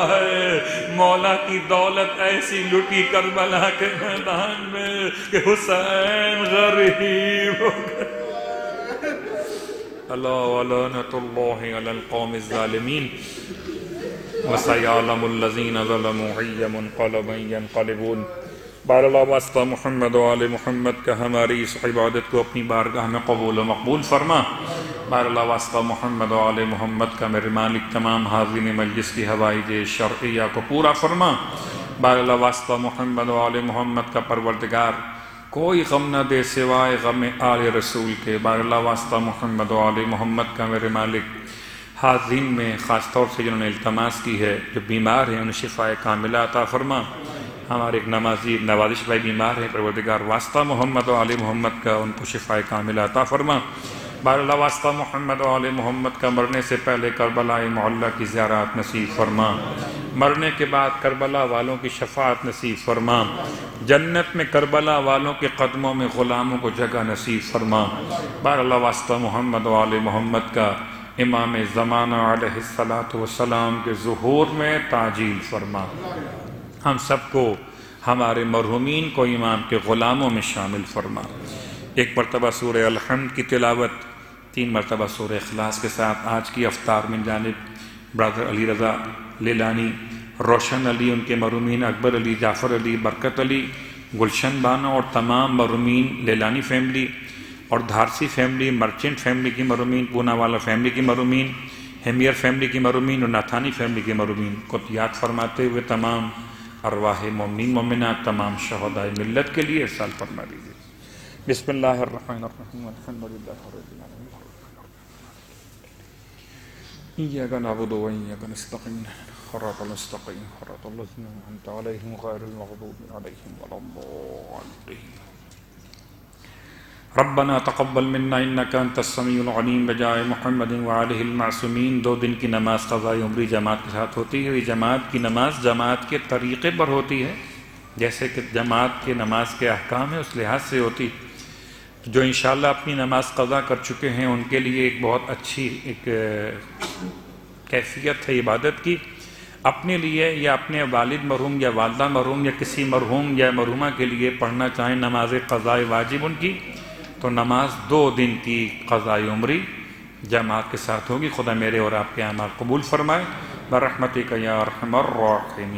ہے مولا کی دولت ایسی لٹی کربلا کے میدان میں کہ حسین غریب ہو گئے۔ اللہ ولعنۃ اللہ علی القوم الظالمین وسیعلم الذین ظلموا ای منقلب ینقلبون۔ بار اللہ واسطہ محمد و آل محمد کا ہماری اس عبادت کو اپنی بارگاہ میں قبول و مقبول فرما۔ بار اللہ واسطہ محمد و آل محمد کا میرے مالک تمام حاضرین مجلس کی حوائج شرعیہ کو پورا فرما۔ بار اللہ واسطہ محمد و آل محمد کا پروردگار کوئی غم نہ دے سوائے غم آل رسول کے۔ بار اللہ واسطہ محمد و آل محمد کا میرے مالک حاضرین میں خاص طور سے جنہوں نے التماس کی ہے، جو بیمار ہیں انہیں شفاء کاملہ عطا فرما۔ ہمارے ایک نمازی نوازش بھائی بیمار ہیں، پروردگار واسطہ محمد و آل محمد کا ان کو شفاء کاملہ عطا فرما۔ بار اللہ واسطہ محمد و آل محمد کا مرنے سے پہلے کربلا معلیٰ کی زیارت نصیب فرما، مرنے کے بعد کربلا والوں کی شفاعت نصیب فرما، جنت میں کربلا والوں کے قدموں میں غلاموں کو جگہ نصیب فرما۔ بار اللہ واسطہ محمد و آل محمد کا امام زمانہ علیہ السلام کے ظہور میں تعجیل فرما۔ ہم سب کو، ہمارے مرحومین کو امام کے غلاموں میں شامل فرما۔ ایک مرتبہ سورہ الحمد کی تلاوت، 3 مرتبہ سورہ اخلاص کے ساتھ آج کی افطار من جانب برادر علی رضا لیلانی، روشن علی، ان کے مرحومین اکبر علی، جعفر علی، برکت علی، گلشن بانو اور تمام مرحومین لیلانی فیملی اور دھارسی فیملی، مرچنٹ فیملی کی مرحومین، پونا والا فیملی کی مرحومین، ہیمیر فیملی کی مرحومین اور ناتھانی فیملی کے مرحومین کو یاد فرماتے ہوئے تمام ارواح مومنین مومنات، تمام شہداء ملت کے لیے ارسال فرما دیجیے۔ بسم اللہ الرحمن الرحیم، الحمد للہ رب العالمین، ایاک نعبد و ایاک نستعین، صراط المستقیم صراط الذین انعمت علیہم غیر المغضوب علیہم ولا الضالین۔ ربنا تقبل منا انک انت السمیع العلیم بجائے محمد وآلہ المعصومین۔ 2 دن کی نماز قضاء عمری جماعت کے ساتھ ہوتی ہے۔ یہ جماعت کی نماز جماعت کے طریقے پر ہوتی ہے، جیسے کہ جماعت کے نماز کے احکام ہیں اس لحاظ سے ہوتی۔ جو انشاءاللہ اپنی نماز قضا کر چکے ہیں ان کے لیے ایک بہت اچھی ایک کیفیت ہے عبادت کی۔ اپنے لیے یا اپنے والد مرحوم یا والدہ مرحوم یا کسی مرحوم یا مرحومہ کے لیے پڑھنا چاہیں نماز قضاء واجب ان کی، تو نماز 2 دن کی قضاء عمری جماعت کے ساتھ ہوگی۔ خدا میرے اور آپ کے اعمال قبول فرمائے برحمتک یا ارحم الراحمین۔